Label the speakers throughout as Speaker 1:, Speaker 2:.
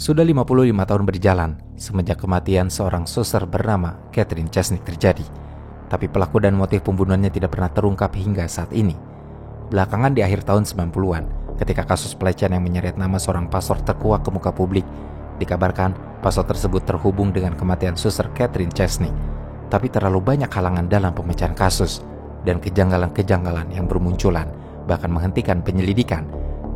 Speaker 1: Sudah 55 tahun berjalan semenjak kematian seorang suster bernama Catherine Chesnick terjadi. Tapi pelaku dan motif pembunuhannya tidak pernah terungkap hingga saat ini. Belakangan di akhir tahun 90-an, ketika kasus pelecehan yang menyeret nama seorang pastor terkuak ke muka publik, dikabarkan pastor tersebut terhubung dengan kematian suster Catherine Chesnick. Tapi terlalu banyak halangan dalam pemecahan kasus dan kejanggalan-kejanggalan yang bermunculan, bahkan menghentikan penyelidikan.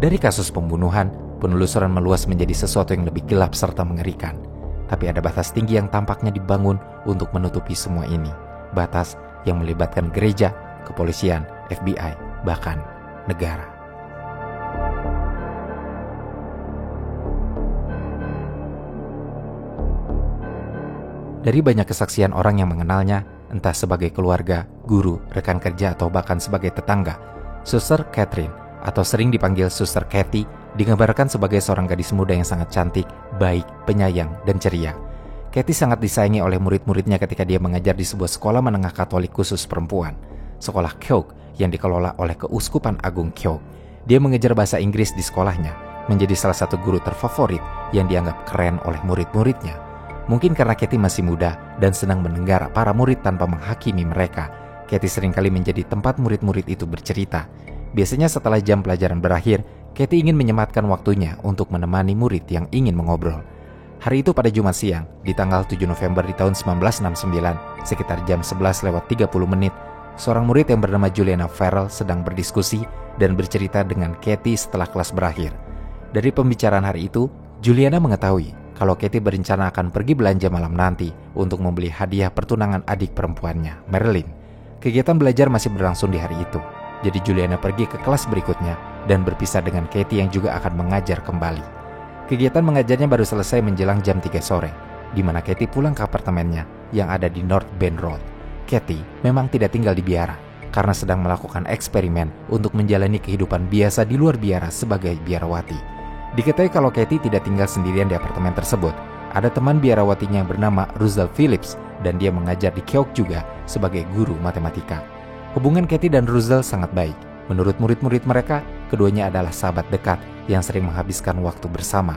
Speaker 1: Dari kasus pembunuhan, penelusuran meluas menjadi sesuatu yang lebih gelap serta mengerikan. Tapi ada batas tinggi yang tampaknya dibangun untuk menutupi semua ini. Batas yang melibatkan gereja, kepolisian, FBI, bahkan negara. Dari banyak kesaksian orang yang mengenalnya, entah sebagai keluarga, guru, rekan kerja, atau bahkan sebagai tetangga, Suster Catherine, atau sering dipanggil Suster Cathy, digambarkan sebagai seorang gadis muda yang sangat cantik, baik, penyayang, dan ceria. Cathy sangat disayangi oleh murid-muridnya ketika dia mengajar di sebuah sekolah menengah Katolik khusus perempuan, sekolah Kyouk yang dikelola oleh Keuskupan Agung Kyouk. Dia mengejar bahasa Inggris di sekolahnya, menjadi salah satu guru terfavorit yang dianggap keren oleh murid-muridnya. Mungkin karena Cathy masih muda dan senang mendengar para murid tanpa menghakimi mereka, Cathy seringkali menjadi tempat murid-murid itu bercerita. Biasanya setelah jam pelajaran berakhir, Cathy ingin menyematkan waktunya untuk menemani murid yang ingin mengobrol. Hari itu pada Jumat siang, di tanggal 7 November di tahun 1969, sekitar jam 11:30, seorang murid yang bernama Juliana Farrell sedang berdiskusi dan bercerita dengan Cathy setelah kelas berakhir. Dari pembicaraan hari itu, Juliana mengetahui kalau Cathy berencana akan pergi belanja malam nanti untuk membeli hadiah pertunangan adik perempuannya, Marilyn. Kegiatan belajar masih berlangsung di hari itu. Jadi Juliana pergi ke kelas berikutnya dan berpisah dengan Cathy yang juga akan mengajar kembali. Kegiatan mengajarnya baru selesai menjelang jam 3 sore, di mana Cathy pulang ke apartemennya yang ada di North Bend Road. Cathy memang tidak tinggal di biara, karena sedang melakukan eksperimen untuk menjalani kehidupan biasa di luar biara sebagai biarawati. Diketahui kalau Cathy tidak tinggal sendirian di apartemen tersebut. Ada teman biarawatinya yang bernama Russell Phillips, dan dia mengajar di Kyouk juga sebagai guru matematika. Hubungan Cathy dan Russell sangat baik. Menurut murid-murid mereka, keduanya adalah sahabat dekat yang sering menghabiskan waktu bersama.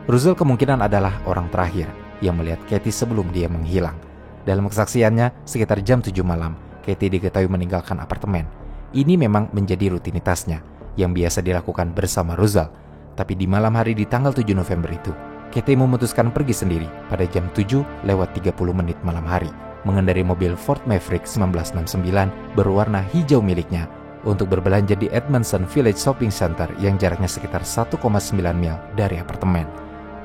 Speaker 1: Russell kemungkinan adalah orang terakhir yang melihat Cathy sebelum dia menghilang. Dalam kesaksiannya, sekitar jam 7 malam, Cathy diketahui meninggalkan apartemen. Ini memang menjadi rutinitasnya yang biasa dilakukan bersama Russell. Tapi di malam hari di tanggal 7 November itu, Cathy memutuskan pergi sendiri pada jam 7:30 malam hari, mengendarai mobil Ford Maverick 1969 berwarna hijau miliknya untuk berbelanja di Edmondson Village Shopping Center yang jaraknya sekitar 1,9 mil dari apartemen.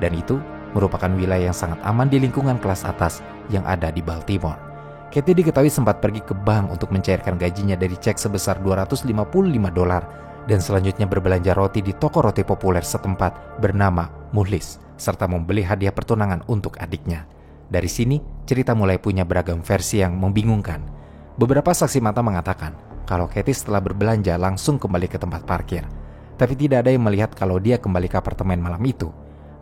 Speaker 1: Dan itu merupakan wilayah yang sangat aman di lingkungan kelas atas yang ada di Baltimore. Cathy diketahui sempat pergi ke bank untuk mencairkan gajinya dari cek sebesar $255 dan selanjutnya berbelanja roti di toko roti populer setempat bernama Muhlis, serta membeli hadiah pertunangan untuk adiknya. Dari sini, cerita mulai punya beragam versi yang membingungkan. Beberapa saksi mata mengatakan kalau Cathy setelah berbelanja langsung kembali ke tempat parkir. Tapi tidak ada yang melihat kalau dia kembali ke apartemen malam itu.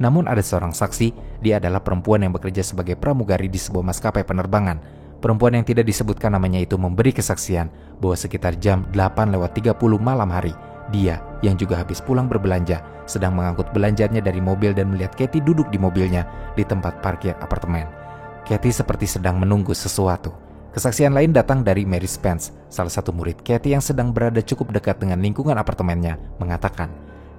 Speaker 1: Namun ada seorang saksi, dia adalah perempuan yang bekerja sebagai pramugari di sebuah maskapai penerbangan. Perempuan yang tidak disebutkan namanya itu memberi kesaksian bahwa sekitar jam 8:30 malam hari, dia yang juga habis pulang berbelanja sedang mengangkut belanjanya dari mobil dan melihat Cathy duduk di mobilnya di tempat parkir apartemen. Cathy seperti sedang menunggu sesuatu. Kesaksian lain datang dari Mary Spence, salah satu murid Cathy yang sedang berada cukup dekat dengan lingkungan apartemennya, mengatakan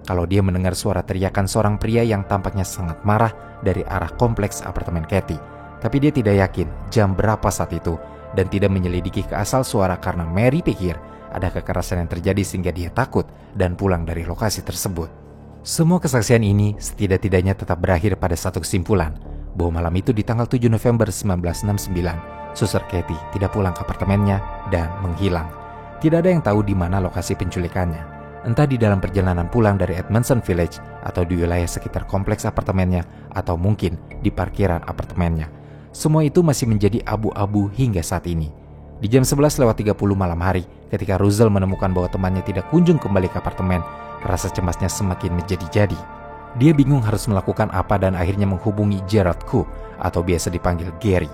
Speaker 1: kalau dia mendengar suara teriakan seorang pria yang tampaknya sangat marah dari arah kompleks apartemen Cathy. Tapi dia tidak yakin jam berapa saat itu dan tidak menyelidiki ke asal suara karena Mary pikir ada kekerasan yang terjadi sehingga dia takut dan pulang dari lokasi tersebut. Semua kesaksian ini setidak-tidaknya tetap berakhir pada satu kesimpulan, bahwa malam itu di tanggal 7 November 1969, Suster Cathy tidak pulang ke apartemennya dan menghilang. Tidak ada yang tahu di mana lokasi penculikannya, entah di dalam perjalanan pulang dari Edmondson Village atau di wilayah sekitar kompleks apartemennya atau mungkin di parkiran apartemennya. Semua itu masih menjadi abu-abu hingga saat ini. Di jam 11:30 malam hari, ketika Russell menemukan bahwa temannya tidak kunjung kembali ke apartemen, rasa cemasnya semakin menjadi-jadi. Dia bingung harus melakukan apa dan akhirnya menghubungi Gerald Cook atau biasa dipanggil Gary.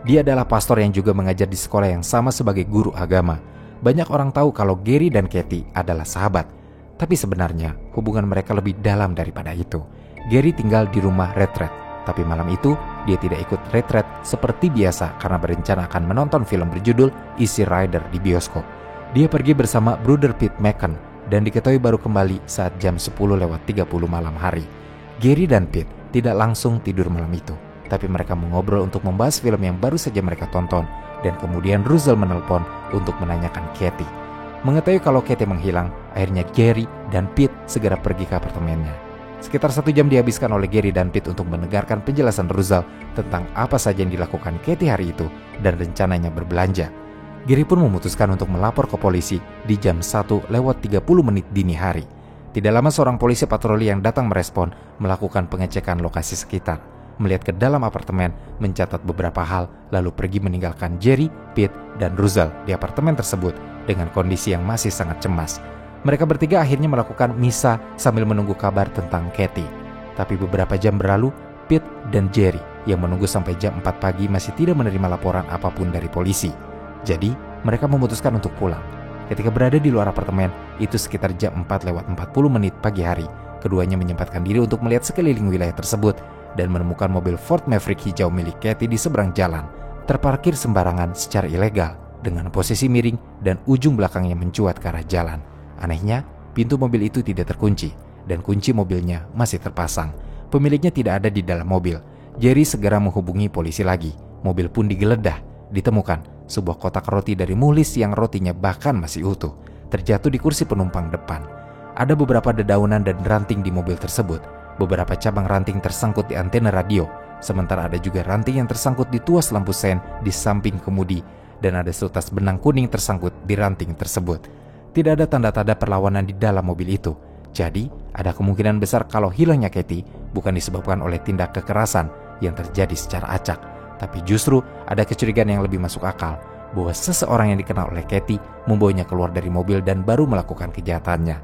Speaker 1: Dia adalah pastor yang juga mengajar di sekolah yang sama sebagai guru agama. Banyak orang tahu kalau Gary dan Cathy adalah sahabat, tapi sebenarnya hubungan mereka lebih dalam daripada itu. Gary tinggal di rumah retret. Tapi malam itu, dia tidak ikut retret seperti biasa karena berencana akan menonton film berjudul Easy Rider di bioskop. Dia pergi bersama Brother Pete Macon dan diketahui baru kembali saat jam 10:30 malam hari. Gary dan Pete tidak langsung tidur malam itu, tapi mereka mengobrol untuk membahas film yang baru saja mereka tonton, dan kemudian Russell menelpon untuk menanyakan Katie. Mengetahui kalau Katie menghilang, akhirnya Gary dan Pete segera pergi ke apartemennya. Sekitar 1 jam dihabiskan oleh Gary dan Pete untuk mendengarkan penjelasan Russell tentang apa saja yang dilakukan Katie hari itu dan rencananya berbelanja. Gary pun memutuskan untuk melapor ke polisi di jam 1:30 dini hari. Tidak lama seorang polisi patroli yang datang merespon melakukan pengecekan lokasi sekitar, melihat ke dalam apartemen, mencatat beberapa hal, lalu pergi meninggalkan Jerry, Pete, dan Russell di apartemen tersebut dengan kondisi yang masih sangat cemas. Mereka bertiga akhirnya melakukan misa sambil menunggu kabar tentang Katie. Tapi beberapa jam berlalu, Pete dan Jerry yang menunggu sampai jam 4 pagi masih tidak menerima laporan apapun dari polisi. Jadi, mereka memutuskan untuk pulang. Ketika berada di luar apartemen, itu sekitar jam 4:40 pagi hari, keduanya menyempatkan diri untuk melihat sekeliling wilayah tersebut dan menemukan mobil Ford Maverick hijau milik Katie di seberang jalan, terparkir sembarangan secara ilegal dengan posisi miring dan ujung belakangnya mencuat ke arah jalan. Anehnya, pintu mobil itu tidak terkunci dan kunci mobilnya masih terpasang. Pemiliknya tidak ada di dalam mobil. Jerry segera menghubungi polisi lagi. Mobil pun digeledah. Ditemukan sebuah kotak roti dari Muhlis yang rotinya bahkan masih utuh, terjatuh di kursi penumpang depan. Ada beberapa dedaunan dan ranting di mobil tersebut. Beberapa cabang ranting tersangkut di antena radio, sementara ada juga ranting yang tersangkut di tuas lampu sen di samping kemudi, dan ada seutas benang kuning tersangkut di ranting tersebut. Tidak ada tanda-tanda perlawanan di dalam mobil itu. Jadi, ada kemungkinan besar kalau hilangnya Katie bukan disebabkan oleh tindak kekerasan yang terjadi secara acak, tapi justru ada kecurigaan yang lebih masuk akal bahwa seseorang yang dikenal oleh Katie membawanya keluar dari mobil dan baru melakukan kejahatannya.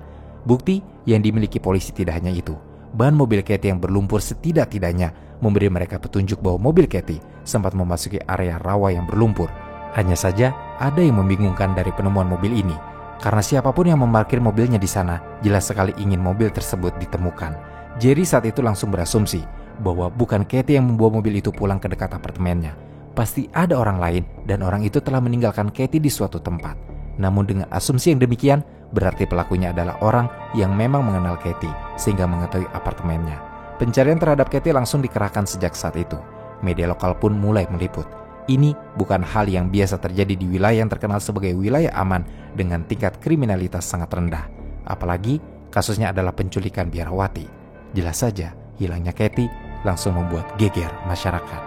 Speaker 1: Bukti yang dimiliki polisi tidak hanya itu. Ban mobil Katie yang berlumpur setidak-tidaknya memberi mereka petunjuk bahwa mobil Katie sempat memasuki area rawa yang berlumpur. Hanya saja, ada yang membingungkan dari penemuan mobil ini. Karena siapapun yang memarkir mobilnya di sana, jelas sekali ingin mobil tersebut ditemukan. Jerry saat itu langsung berasumsi bahwa bukan Katie yang membawa mobil itu pulang ke dekat apartemennya. Pasti ada orang lain dan orang itu telah meninggalkan Katie di suatu tempat. Namun dengan asumsi yang demikian, berarti pelakunya adalah orang yang memang mengenal Katie sehingga mengetahui apartemennya. Pencarian terhadap Katie langsung dikerahkan sejak saat itu. Media lokal pun mulai meliput. Ini bukan hal yang biasa terjadi di wilayah yang terkenal sebagai wilayah aman dengan tingkat kriminalitas sangat rendah. Apalagi kasusnya adalah penculikan biarawati. Jelas saja, hilangnya Katie langsung membuat geger masyarakat.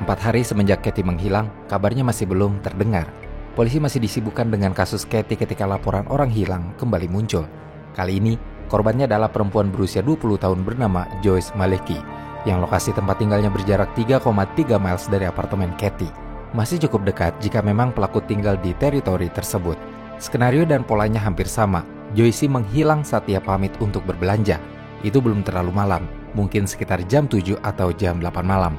Speaker 1: 4 hari semenjak Katie menghilang, kabarnya masih belum terdengar. Polisi masih disibukkan dengan kasus Katie ketika laporan orang hilang kembali muncul. Kali ini, korbannya adalah perempuan berusia 20 tahun bernama Joyce Maleki, yang lokasi tempat tinggalnya berjarak 3,3 miles dari apartemen Katie. Masih cukup dekat jika memang pelaku tinggal di teritori tersebut. Skenario dan polanya hampir sama. Joyce menghilang saat ia pamit untuk berbelanja. Itu belum terlalu malam, mungkin sekitar jam 7 atau jam 8 malam.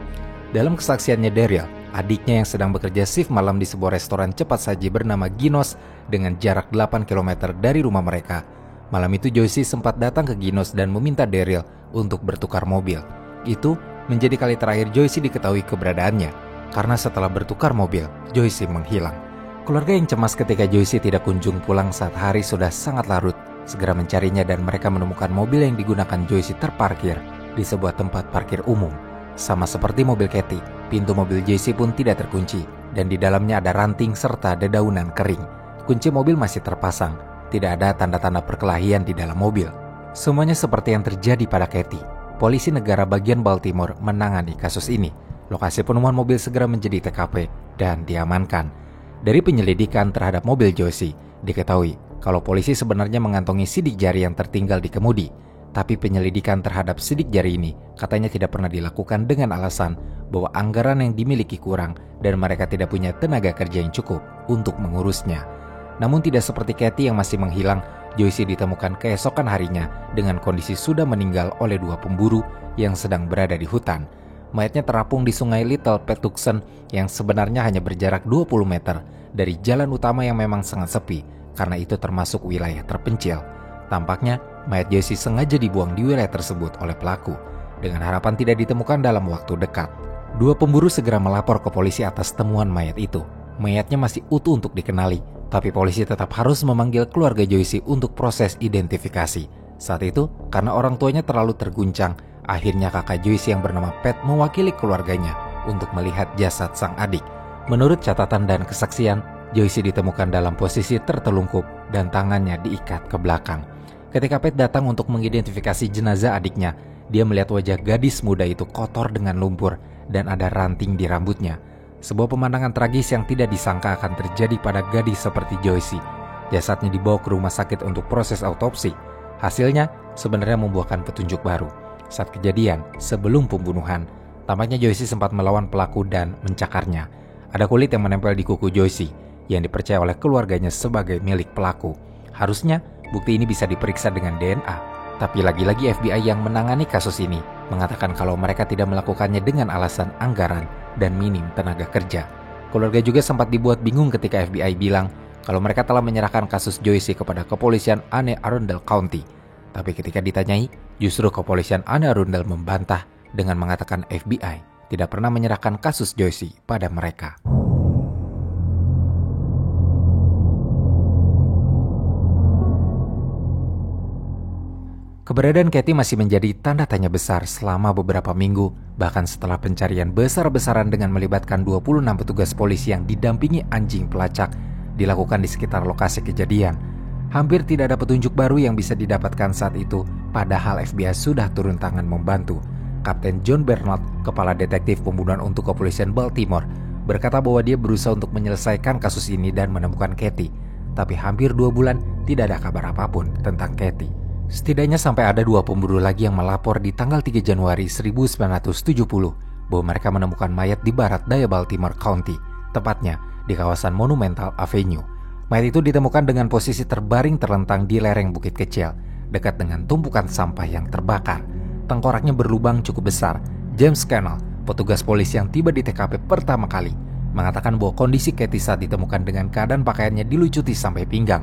Speaker 1: Dalam kesaksiannya Daryl, adiknya yang sedang bekerja shift malam di sebuah restoran cepat saji bernama Ginos dengan jarak 8 km dari rumah mereka. Malam itu Joyce sempat datang ke Ginos dan meminta Daryl untuk bertukar mobil. Itu menjadi kali terakhir Joyce diketahui keberadaannya, karena setelah bertukar mobil, Joyce menghilang. Keluarga yang cemas ketika Joyce tidak kunjung pulang saat hari sudah sangat larut, segera mencarinya dan mereka menemukan mobil yang digunakan Joyce terparkir di sebuah tempat parkir umum. Sama seperti mobil Katie, pintu mobil Joyce pun tidak terkunci dan di dalamnya ada ranting serta dedaunan kering. Kunci mobil masih terpasang, tidak ada tanda-tanda perkelahian di dalam mobil. Semuanya seperti yang terjadi pada Katie. Polisi negara bagian Baltimore menangani kasus ini. Lokasi penemuan mobil segera menjadi TKP dan diamankan. Dari penyelidikan terhadap mobil Joyce, diketahui kalau polisi sebenarnya mengantongi sidik jari yang tertinggal di kemudi. Tapi penyelidikan terhadap sidik jari ini katanya tidak pernah dilakukan dengan alasan bahwa anggaran yang dimiliki kurang dan mereka tidak punya tenaga kerja yang cukup untuk mengurusnya. Namun tidak seperti Katie yang masih menghilang, Joyce ditemukan keesokan harinya dengan kondisi sudah meninggal oleh 2 pemburu yang sedang berada di hutan. mayatnya terapung di sungai Little Patuxent yang sebenarnya hanya berjarak 20 meter dari jalan utama yang memang sangat sepi karena itu termasuk wilayah terpencil. Tampaknya mayat Joyce sengaja dibuang di wilayah tersebut oleh pelaku dengan harapan tidak ditemukan dalam waktu dekat. Dua pemburu segera melapor ke polisi atas temuan mayat itu. Mayatnya masih utuh untuk dikenali, tapi polisi tetap harus memanggil keluarga Joyce untuk proses identifikasi. Saat itu, karena orang tuanya terlalu terguncang, akhirnya kakak Joyce yang bernama Pat mewakili keluarganya untuk melihat jasad sang adik. Menurut catatan dan kesaksian, Joyce ditemukan dalam posisi tertelungkup dan tangannya diikat ke belakang. Ketika Pat datang untuk mengidentifikasi jenazah adiknya, dia melihat wajah gadis muda itu kotor dengan lumpur dan ada ranting di rambutnya. Sebuah pemandangan tragis yang tidak disangka akan terjadi pada gadis seperti Joyce. Jasadnya dibawa ke rumah sakit untuk proses autopsi. Hasilnya sebenarnya membuahkan petunjuk baru. Saat kejadian, sebelum pembunuhan, tampaknya Joyce sempat melawan pelaku dan mencakarnya. Ada kulit yang menempel di kuku Joyce yang dipercaya oleh keluarganya sebagai milik pelaku. Harusnya bukti ini bisa diperiksa dengan DNA. Tapi lagi-lagi FBI yang menangani kasus ini mengatakan kalau mereka tidak melakukannya dengan alasan anggaran dan minim tenaga kerja. Keluarga juga sempat dibuat bingung ketika FBI bilang kalau mereka telah menyerahkan kasus Joyce kepada kepolisian Anne Arundel County. Tapi ketika ditanyai, justru kepolisian Anne Arundel membantah dengan mengatakan FBI tidak pernah menyerahkan kasus Joyce pada mereka. Keberadaan Kathy masih menjadi tanda tanya besar selama beberapa minggu, bahkan setelah pencarian besar-besaran dengan melibatkan 26 petugas polisi yang didampingi anjing pelacak dilakukan di sekitar lokasi kejadian. Hampir tidak ada petunjuk baru yang bisa didapatkan saat itu, padahal FBI sudah turun tangan membantu. Kapten John Bernard, kepala detektif pembunuhan untuk kepolisian Baltimore, berkata bahwa dia berusaha untuk menyelesaikan kasus ini dan menemukan Kathy. Tapi hampir 2 bulan tidak ada kabar apapun tentang Kathy. Setidaknya sampai ada 2 pemburu lagi yang melapor di tanggal 3 Januari 1970 bahwa mereka menemukan mayat di barat daya Baltimore County, tepatnya di kawasan Monumental Avenue. Mayat itu ditemukan dengan posisi terbaring terlentang di lereng bukit kecil, dekat dengan tumpukan sampah yang terbakar. Tengkoraknya berlubang cukup besar. James Cannell, petugas polisi yang tiba di TKP pertama kali, mengatakan bahwa kondisi Kathy saat ditemukan dengan keadaan pakaiannya dilucuti sampai pinggang.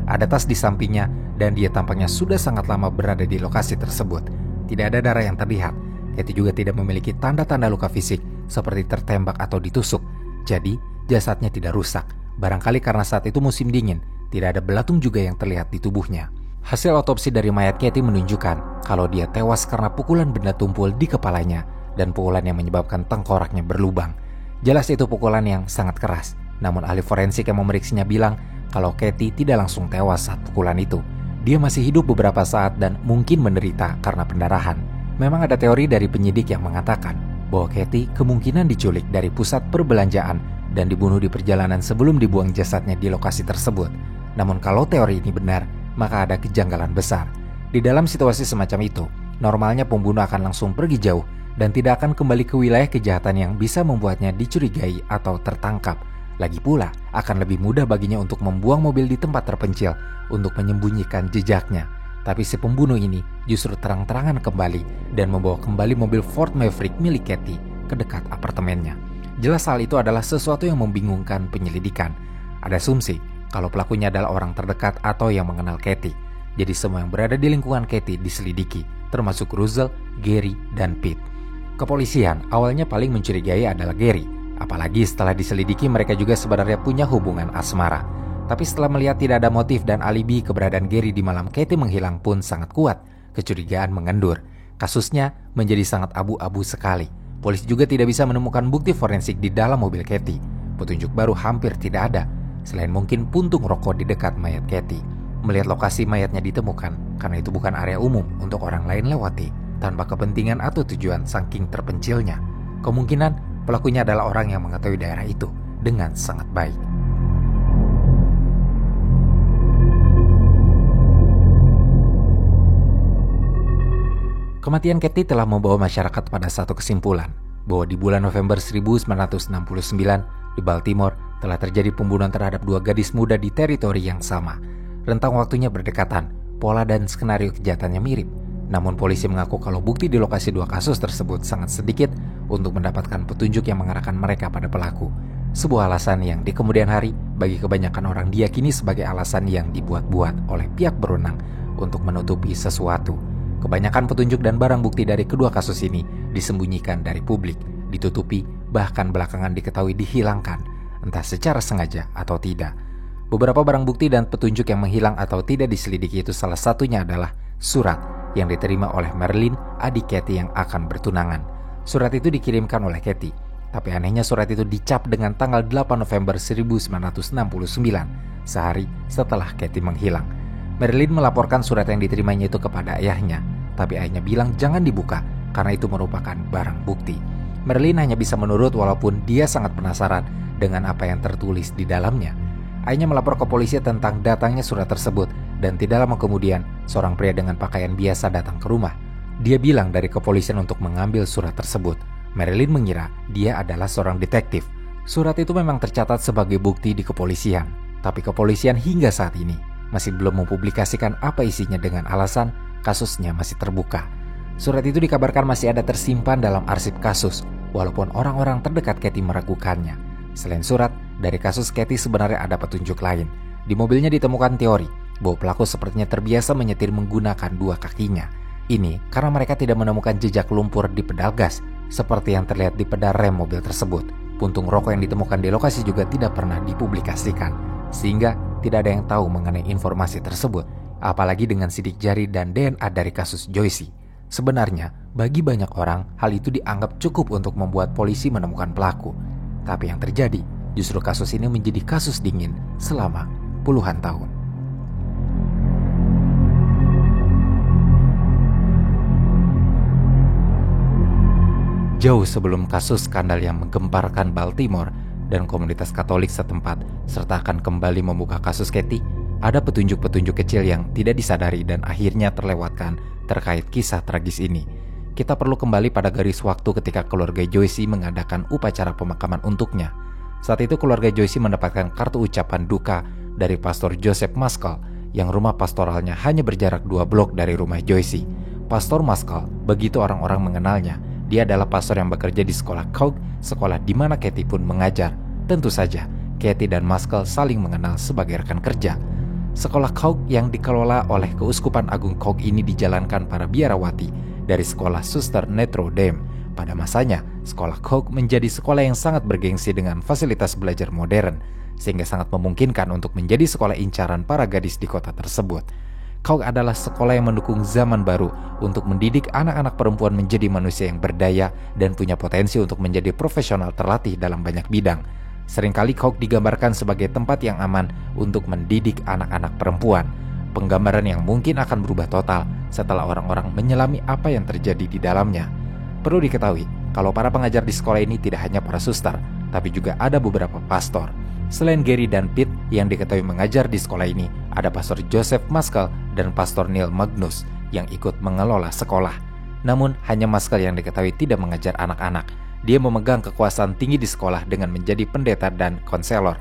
Speaker 1: Ada tas di sampingnya dan dia tampaknya sudah sangat lama berada di lokasi tersebut. Tidak ada darah yang terlihat. Kathy juga tidak memiliki tanda-tanda luka fisik seperti tertembak atau ditusuk. Jadi, jasadnya tidak rusak. Barangkali karena saat itu musim dingin, tidak ada belatung juga yang terlihat di tubuhnya. Hasil otopsi dari mayat Kathy menunjukkan kalau dia tewas karena pukulan benda tumpul di kepalanya dan pukulan yang menyebabkan tengkoraknya berlubang. Jelas itu pukulan yang sangat keras. Namun ahli forensik yang memeriksanya bilang kalau Kathy tidak langsung tewas saat pukulan itu. Dia masih hidup beberapa saat dan mungkin menderita karena pendarahan. Memang ada teori dari penyidik yang mengatakan bahwa Kathy kemungkinan diculik dari pusat perbelanjaan dan dibunuh di perjalanan sebelum dibuang jasadnya di lokasi tersebut. Namun kalau teori ini benar, maka ada kejanggalan besar. Di dalam situasi semacam itu, normalnya pembunuh akan langsung pergi jauh dan tidak akan kembali ke wilayah kejahatan yang bisa membuatnya dicurigai atau tertangkap. Lagi pula, akan lebih mudah baginya untuk membuang mobil di tempat terpencil untuk menyembunyikan jejaknya. Tapi si pembunuh ini justru terang-terangan kembali dan membawa kembali mobil Ford Maverick milik Kathy ke dekat apartemennya. Jelas hal itu adalah sesuatu yang membingungkan penyelidikan. Ada asumsi kalau pelakunya adalah orang terdekat atau yang mengenal Kathy. Jadi semua yang berada di lingkungan Kathy diselidiki, termasuk Russell, Gary, dan Pete. Kepolisian awalnya paling mencurigai adalah Gary. Apalagi setelah diselidiki mereka juga sebenarnya punya hubungan asmara. Tapi setelah melihat tidak ada motif dan alibi keberadaan Gary di malam Kathy menghilang pun sangat kuat, kecurigaan mengendur. Kasusnya menjadi sangat abu-abu sekali. Polisi juga tidak bisa menemukan bukti forensik di dalam mobil Kathy. Petunjuk baru hampir tidak ada, selain mungkin puntung rokok di dekat mayat Kathy. Melihat lokasi mayatnya ditemukan, karena itu bukan area umum untuk orang lain lewati, tanpa kepentingan atau tujuan saking terpencilnya. Kemungkinan pelakunya adalah orang yang mengetahui daerah itu dengan sangat baik. Kematian Kathy telah membawa masyarakat pada satu kesimpulan, bahwa di bulan November 1969 di Baltimore telah terjadi pembunuhan terhadap 2 gadis muda di teritori yang sama. Rentang waktunya berdekatan, pola dan skenario kejahatannya mirip. Namun polisi mengaku kalau bukti di lokasi 2 kasus tersebut sangat sedikit untuk mendapatkan petunjuk yang mengarahkan mereka pada pelaku. Sebuah alasan yang di kemudian hari bagi kebanyakan orang diyakini sebagai alasan yang dibuat-buat oleh pihak berwenang untuk menutupi sesuatu. Kebanyakan petunjuk dan barang bukti dari kedua kasus ini disembunyikan dari publik, ditutupi, bahkan belakangan diketahui dihilangkan, entah secara sengaja atau tidak. Beberapa barang bukti dan petunjuk yang menghilang atau tidak diselidiki itu salah satunya adalah surat yang diterima oleh Marilyn, adik Kathy yang akan bertunangan. Surat itu dikirimkan oleh Kathy, tapi anehnya surat itu dicap dengan tanggal 8 November 1969, sehari setelah Kathy menghilang. Marilyn melaporkan surat yang diterimanya itu kepada ayahnya, tapi ayahnya bilang jangan dibuka karena itu merupakan barang bukti. Marilyn hanya bisa menurut walaupun dia sangat penasaran dengan apa yang tertulis di dalamnya. Ayahnya melapor ke polisi tentang datangnya surat tersebut dan tidak lama kemudian seorang pria dengan pakaian biasa datang ke rumah. Dia bilang dari kepolisian untuk mengambil surat tersebut. Marilyn mengira dia adalah seorang detektif. Surat itu memang tercatat sebagai bukti di kepolisian, tapi kepolisian hingga saat ini masih belum mempublikasikan apa isinya dengan alasan kasusnya masih terbuka. Surat itu dikabarkan masih ada tersimpan dalam arsip kasus, walaupun orang-orang terdekat Kathy meragukannya. Selain surat, dari kasus Kathy sebenarnya ada petunjuk lain. Di mobilnya ditemukan teori bahwa pelaku sepertinya terbiasa menyetir menggunakan dua kakinya. Ini karena mereka tidak menemukan jejak lumpur di pedal gas, seperti yang terlihat di pedal rem mobil tersebut. Puntung rokok yang ditemukan di lokasi juga tidak pernah dipublikasikan, sehingga tidak ada yang tahu mengenai informasi tersebut, apalagi dengan sidik jari dan DNA dari kasus Joycey. Sebenarnya, bagi banyak orang, hal itu dianggap cukup untuk membuat polisi menemukan pelaku. Tapi yang terjadi, justru kasus ini menjadi kasus dingin selama puluhan tahun. Jauh sebelum kasus skandal yang menggemparkan Baltimore dan komunitas Katolik setempat serta akan kembali membuka kasus Kathy, ada petunjuk-petunjuk kecil yang tidak disadari dan akhirnya terlewatkan terkait kisah tragis ini. Kita perlu kembali pada garis waktu ketika keluarga Joycey mengadakan upacara pemakaman untuknya. Saat itu keluarga Joycey mendapatkan kartu ucapan duka dari Pastor Joseph Maskell yang rumah pastoralnya hanya berjarak 2 blok dari rumah Joycey. Pastor Maskell, begitu orang-orang mengenalnya, dia adalah pastor yang bekerja di sekolah Coug, sekolah di mana Kathy pun mengajar. Tentu saja, Kathy dan Maskell saling mengenal sebagai rekan kerja. Sekolah Coug yang dikelola oleh Keuskupan Agung Coug ini dijalankan para biarawati dari sekolah Suster Notre Dame. Pada masanya, sekolah Coug menjadi sekolah yang sangat bergengsi dengan fasilitas belajar modern, sehingga sangat memungkinkan untuk menjadi sekolah incaran para gadis di kota tersebut. Coug adalah sekolah yang mendukung zaman baru untuk mendidik anak-anak perempuan menjadi manusia yang berdaya dan punya potensi untuk menjadi profesional terlatih dalam banyak bidang. Seringkali Coug digambarkan sebagai tempat yang aman untuk mendidik anak-anak perempuan. Penggambaran yang mungkin akan berubah total setelah orang-orang menyelami apa yang terjadi di dalamnya. Perlu diketahui, kalau para pengajar di sekolah ini tidak hanya para suster, tapi juga ada beberapa pastor. Selain Gary dan Pete yang diketahui mengajar di sekolah ini, ada Pastor Joseph Maskell dan Pastor Neil Magnus yang ikut mengelola sekolah. Namun, hanya Maskell yang diketahui tidak mengajar anak-anak. Dia memegang kekuasaan tinggi di sekolah dengan menjadi pendeta dan konselor.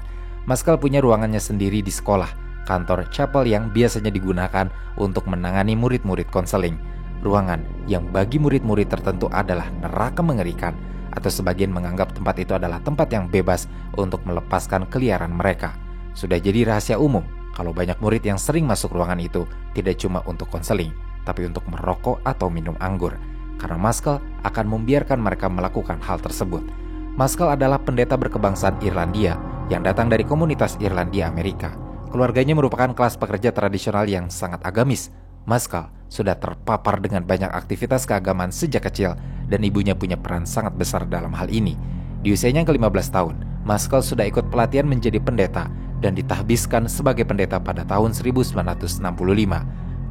Speaker 1: Maskell punya ruangannya sendiri di sekolah, kantor chapel yang biasanya digunakan untuk menangani murid-murid konseling. Ruangan yang bagi murid-murid tertentu adalah neraka mengerikan, atau sebagian menganggap tempat itu adalah tempat yang bebas untuk melepaskan keliaran mereka. Sudah jadi rahasia umum kalau banyak murid yang sering masuk ruangan itu tidak cuma untuk konseling, tapi untuk merokok atau minum anggur, karena Maskell akan membiarkan mereka melakukan hal tersebut. Maskell adalah pendeta berkebangsaan Irlandia yang datang dari komunitas Irlandia Amerika. Keluarganya merupakan kelas pekerja tradisional yang sangat agamis. Maskell sudah terpapar dengan banyak aktivitas keagamaan sejak kecil dan ibunya punya peran sangat besar dalam hal ini. Di usianya yang ke-15 tahun, Maskell sudah ikut pelatihan menjadi pendeta dan ditahbiskan sebagai pendeta pada tahun 1965.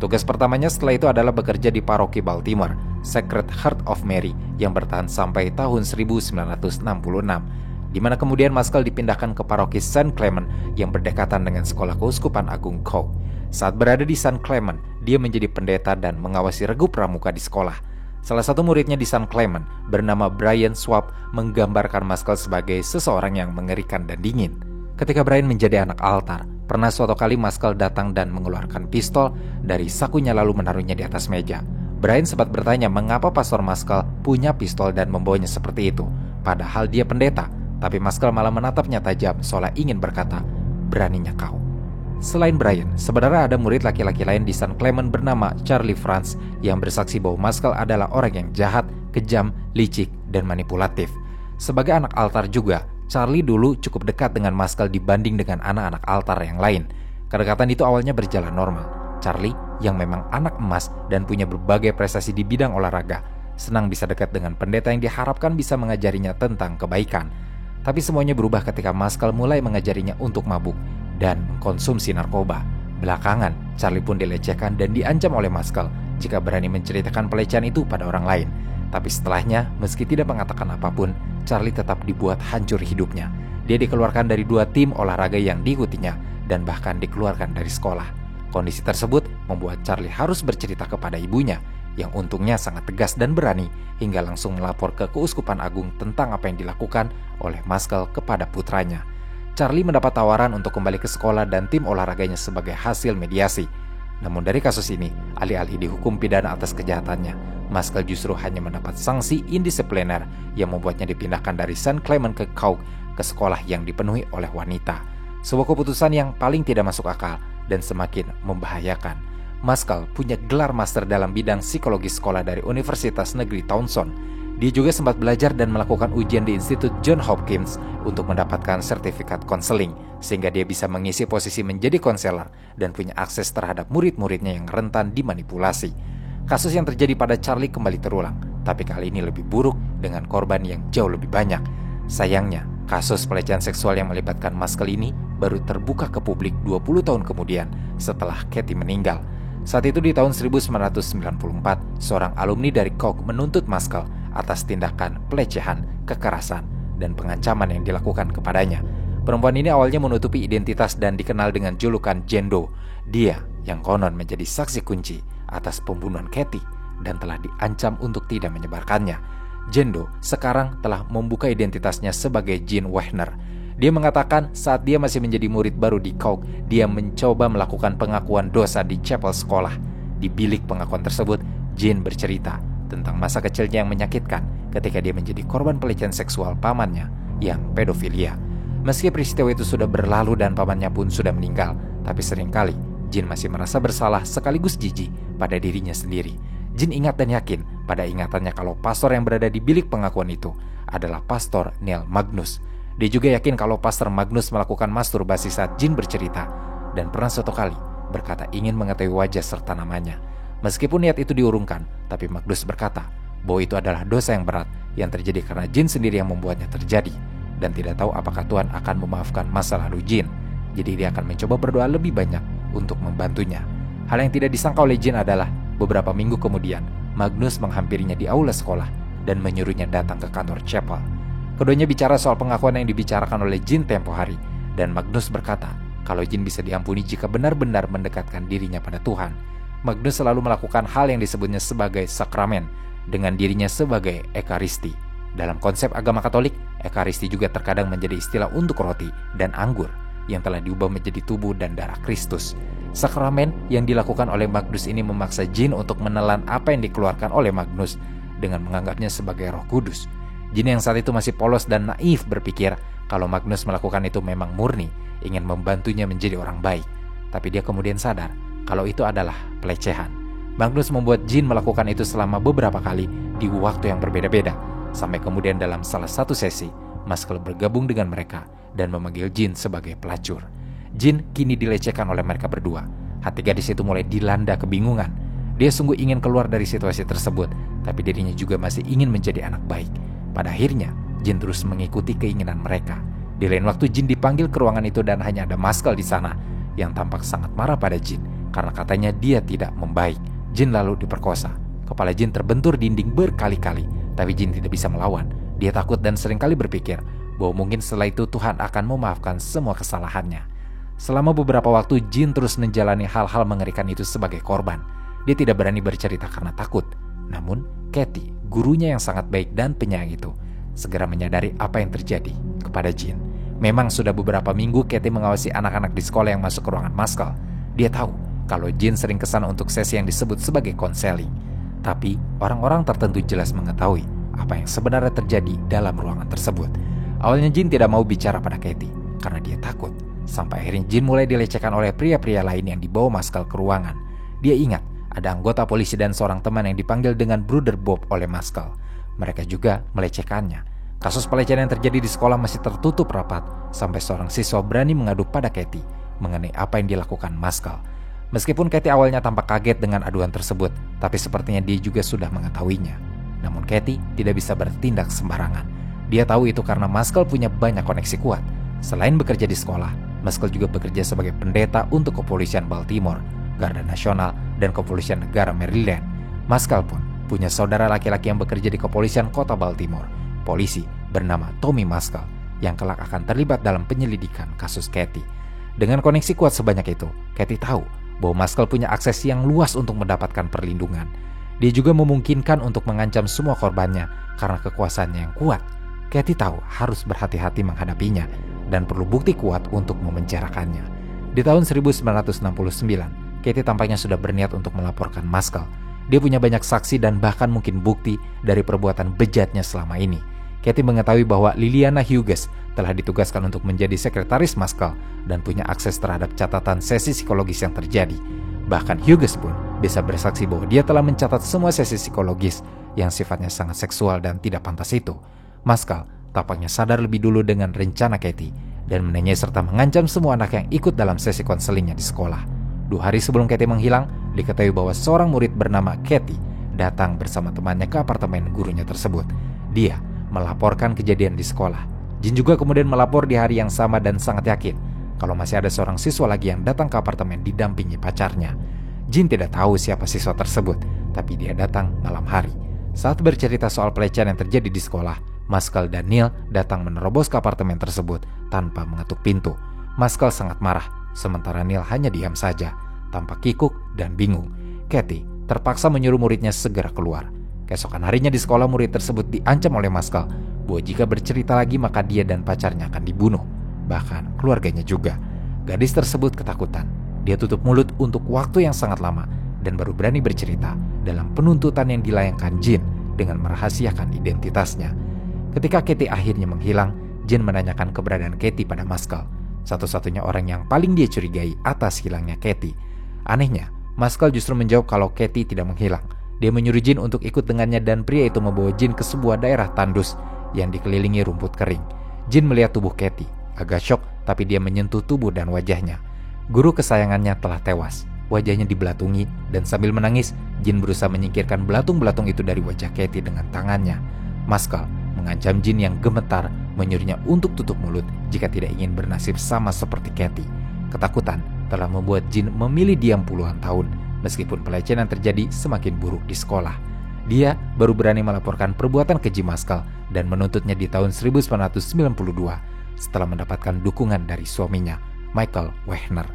Speaker 1: Tugas pertamanya setelah itu adalah bekerja di paroki Baltimore, Sacred Heart of Mary yang bertahan sampai tahun 1966. Di mana kemudian Maskell dipindahkan ke paroki St. Clement yang berdekatan dengan sekolah Keuskupan Agung Coug. Saat berada di St. Clement, dia menjadi pendeta dan mengawasi regu pramuka di sekolah. Salah satu muridnya di St. Clement bernama Brian Swab menggambarkan Maskell sebagai seseorang yang mengerikan dan dingin. Ketika Brian menjadi anak altar, pernah suatu kali Maskell datang dan mengeluarkan pistol dari sakunya lalu menaruhnya di atas meja. Brian sempat bertanya mengapa Pastor Maskell punya pistol dan membawanya seperti itu, padahal dia pendeta. Tapi Maskell malah menatapnya tajam seolah ingin berkata, "Beraninya kau." Selain Brian, sebenarnya ada murid laki-laki lain di San Clement bernama Charlie Franz yang bersaksi bahwa Maskell adalah orang yang jahat, kejam, licik, dan manipulatif. Sebagai anak altar juga, Charlie dulu cukup dekat dengan Maskell dibanding dengan anak-anak altar yang lain. Kedekatan itu awalnya berjalan normal. Charlie, yang memang anak emas dan punya berbagai prestasi di bidang olahraga, senang bisa dekat dengan pendeta yang diharapkan bisa mengajarinya tentang kebaikan. Tapi semuanya berubah ketika Maskell mulai mengajarinya untuk mabuk dan mengkonsumsi narkoba. Belakangan, Charlie pun dilecehkan dan diancam oleh Maskell jika berani menceritakan pelecehan itu pada orang lain. Tapi setelahnya, meski tidak mengatakan apapun, Charlie tetap dibuat hancur hidupnya. Dia dikeluarkan dari 2 tim olahraga yang diikutinya dan bahkan dikeluarkan dari sekolah. Kondisi tersebut membuat Charlie harus bercerita kepada ibunya, yang untungnya sangat tegas dan berani hingga langsung melapor ke Keuskupan Agung tentang apa yang dilakukan oleh Maskell kepada putranya. Charlie mendapat tawaran untuk kembali ke sekolah dan tim olahraganya sebagai hasil mediasi. Namun dari kasus ini, alih-alih dihukum pidana atas kejahatannya, Maskell justru hanya mendapat sanksi indisipliner yang membuatnya dipindahkan dari San Clement ke Coug ke sekolah yang dipenuhi oleh wanita. Sebuah keputusan yang paling tidak masuk akal dan semakin membahayakan. Maskell punya gelar master dalam bidang psikologi sekolah dari Universitas Negeri Townsend. Dia juga sempat belajar dan melakukan ujian di Institut Johns Hopkins untuk mendapatkan sertifikat konseling, sehingga dia bisa mengisi posisi menjadi konselor dan punya akses terhadap murid-muridnya yang rentan dimanipulasi. Kasus yang terjadi pada Charlie kembali terulang, tapi kali ini lebih buruk dengan korban yang jauh lebih banyak. Sayangnya, kasus pelecehan seksual yang melibatkan Maskell ini baru terbuka ke publik 20 tahun kemudian setelah Kathy meninggal. Saat itu di tahun 1994, seorang alumni dari Coug menuntut Maskell atas tindakan pelecehan, kekerasan, dan pengancaman yang dilakukan kepadanya. Perempuan ini awalnya menutupi identitas dan dikenal dengan julukan Jane Doe. Dia yang konon menjadi saksi kunci atas pembunuhan Kathy dan telah diancam untuk tidak menyebarkannya. Jane Doe sekarang telah membuka identitasnya sebagai Jean Wehner. Dia mengatakan saat dia masih menjadi murid baru di Coug, dia mencoba melakukan pengakuan dosa di chapel sekolah. Di bilik pengakuan tersebut, Jean bercerita tentang masa kecilnya yang menyakitkan ketika dia menjadi korban pelecehan seksual pamannya yang pedofilia. Meski peristiwa itu sudah berlalu dan pamannya pun sudah meninggal, tapi seringkali Jean masih merasa bersalah sekaligus jijik pada dirinya sendiri. Jean ingat dan yakin pada ingatannya kalau pastor yang berada di bilik pengakuan itu adalah Pastor Neil Magnus. Dia juga yakin kalau Pastor Magnus melakukan masturbasi saat Jean bercerita dan pernah suatu kali berkata ingin mengetahui wajah serta namanya. Meskipun niat itu diurungkan, tapi Magnus berkata bahwa itu adalah dosa yang berat yang terjadi karena Jean sendiri yang membuatnya terjadi dan tidak tahu apakah Tuhan akan memaafkan masa lalu Jean. Jadi dia akan mencoba berdoa lebih banyak untuk membantunya. Hal yang tidak disangka oleh Jean adalah beberapa minggu kemudian Magnus menghampirinya di aula sekolah dan menyuruhnya datang ke kantor chapel. Keduanya bicara soal pengakuan yang dibicarakan oleh Jean tempo hari, dan Magnus berkata kalau Jean bisa diampuni jika benar-benar mendekatkan dirinya pada Tuhan. Magnus selalu melakukan hal yang disebutnya sebagai sakramen, dengan dirinya sebagai ekaristi. Dalam konsep agama Katolik, ekaristi juga terkadang menjadi istilah untuk roti dan anggur yang telah diubah menjadi tubuh dan darah Kristus. Sakramen yang dilakukan oleh Magnus ini memaksa Jean untuk menelan apa yang dikeluarkan oleh Magnus dengan menganggapnya sebagai Roh Kudus. Jean yang saat itu masih polos dan naif berpikir kalau Magnus melakukan itu memang murni ingin membantunya menjadi orang baik. Tapi dia kemudian sadar kalau itu adalah pelecehan. Magnus membuat Jean melakukan itu selama beberapa kali di waktu yang berbeda-beda, sampai kemudian dalam salah satu sesi Maskell bergabung dengan mereka dan memanggil Jean sebagai pelacur. Jean kini dilecehkan oleh mereka berdua. Hati gadis itu mulai dilanda kebingungan. Dia sungguh ingin keluar dari situasi tersebut, tapi dirinya juga masih ingin menjadi anak baik. Pada akhirnya, Jean terus mengikuti keinginan mereka. Di lain waktu, Jean dipanggil ke ruangan itu dan hanya ada Maskell di sana yang tampak sangat marah pada Jean karena katanya dia tidak membaik. Jean lalu diperkosa. Kepala Jean terbentur dinding berkali-kali, tapi Jean tidak bisa melawan. Dia takut dan seringkali berpikir bahwa mungkin setelah itu Tuhan akan memaafkan semua kesalahannya. Selama beberapa waktu, Jean terus menjalani hal-hal mengerikan itu sebagai korban. Dia tidak berani bercerita karena takut. Namun, Kathy, gurunya yang sangat baik dan penyayang itu, segera menyadari apa yang terjadi kepada Jean. Memang sudah beberapa minggu Kathy mengawasi anak-anak di sekolah yang masuk ke ruangan Maskell. Dia tahu kalau Jean sering kesana untuk sesi yang disebut sebagai konseling. Tapi orang-orang tertentu jelas mengetahui apa yang sebenarnya terjadi dalam ruangan tersebut. Awalnya Jin tidak mau bicara pada Katie karena dia takut. Sampai akhirnya Jin mulai dilecehkan oleh pria-pria lain yang dibawa Maskell ke ruangan. Dia ingat ada anggota polisi dan seorang teman yang dipanggil dengan Brother Bob oleh Maskell. Mereka juga melecehkannya. Kasus pelecehan yang terjadi di sekolah masih tertutup rapat sampai seorang siswa berani mengadu pada Katie mengenai apa yang dilakukan Maskell. Meskipun Katie awalnya tampak kaget dengan aduan tersebut, tapi sepertinya dia juga sudah mengetahuinya. Namun Katie tidak bisa bertindak sembarangan. Dia tahu itu karena Maskell punya banyak koneksi kuat. Selain bekerja di sekolah, Maskell juga bekerja sebagai pendeta untuk kepolisian Baltimore, Garda Nasional, dan kepolisian negara Maryland. Maskell pun punya saudara laki-laki yang bekerja di kepolisian kota Baltimore, polisi bernama Tommy Maskell, yang kelak akan terlibat dalam penyelidikan kasus Katie. Dengan koneksi kuat sebanyak itu, Katie tahu bahwa Maskell punya akses yang luas untuk mendapatkan perlindungan. Dia juga memungkinkan untuk mengancam semua korbannya karena kekuasaannya yang kuat. Katie tahu harus berhati-hati menghadapinya dan perlu bukti kuat untuk memenjarakannya. Di tahun 1969, Katie tampaknya sudah berniat untuk melaporkan Maskell. Dia punya banyak saksi dan bahkan mungkin bukti dari perbuatan bejatnya selama ini. Katie mengetahui bahwa Liliana Hughes telah ditugaskan untuk menjadi sekretaris Maskell dan punya akses terhadap catatan sesi psikologis yang terjadi. Bahkan Hughes pun bisa bersaksi bahwa dia telah mencatat semua sesi psikologis yang sifatnya sangat seksual dan tidak pantas itu. Maskell tampaknya sadar lebih dulu dengan rencana Katie dan menanyai serta mengancam semua anak yang ikut dalam sesi konselingnya di sekolah. 2 hari sebelum Katie menghilang, diketahui bahwa seorang murid bernama Katie datang bersama temannya ke apartemen gurunya tersebut. Dia melaporkan kejadian di sekolah. Jin juga kemudian melapor di hari yang sama dan sangat yakin kalau masih ada seorang siswa lagi yang datang ke apartemen didampingi pacarnya. Jin tidak tahu siapa siswa tersebut, tapi dia datang malam hari. Saat bercerita soal pelecehan yang terjadi di sekolah, Maskell dan Neil datang menerobos ke apartemen tersebut tanpa mengetuk pintu. Maskell sangat marah, sementara Neil hanya diam saja, tampak kikuk dan bingung. Katie terpaksa menyuruh muridnya segera keluar. Keesokan harinya di sekolah, murid tersebut diancam oleh Maskell bahwa jika bercerita lagi maka dia dan pacarnya akan dibunuh. Bahkan keluarganya juga. Gadis tersebut ketakutan. Dia tutup mulut untuk waktu yang sangat lama dan baru berani bercerita dalam penuntutan yang dilayangkan Jin dengan merahasiakan identitasnya. Ketika Katie akhirnya menghilang, Jin menanyakan keberadaan Katie pada Maskell, satu-satunya orang yang paling dia curigai atas hilangnya Katie. Anehnya, Maskell justru menjawab kalau Katie tidak menghilang. Dia menyuruh Jin untuk ikut dengannya dan pria itu membawa Jin ke sebuah daerah tandus yang dikelilingi rumput kering. Jin melihat tubuh Katie, agak syok tapi dia menyentuh tubuh dan wajahnya. Guru kesayangannya telah tewas, wajahnya dibelatungi dan sambil menangis, Jin berusaha menyingkirkan belatung-belatung itu dari wajah Katie dengan tangannya. Maskell mengancam Jin yang gemetar, menyuruhnya untuk tutup mulut jika tidak ingin bernasib sama seperti Katie. Ketakutan telah membuat Jin memilih diam puluhan tahun, meskipun pelecehan yang terjadi semakin buruk di sekolah. Dia baru berani melaporkan perbuatan keji Maskell dan menuntutnya di tahun 1992 setelah mendapatkan dukungan dari suaminya, Michael Wehner.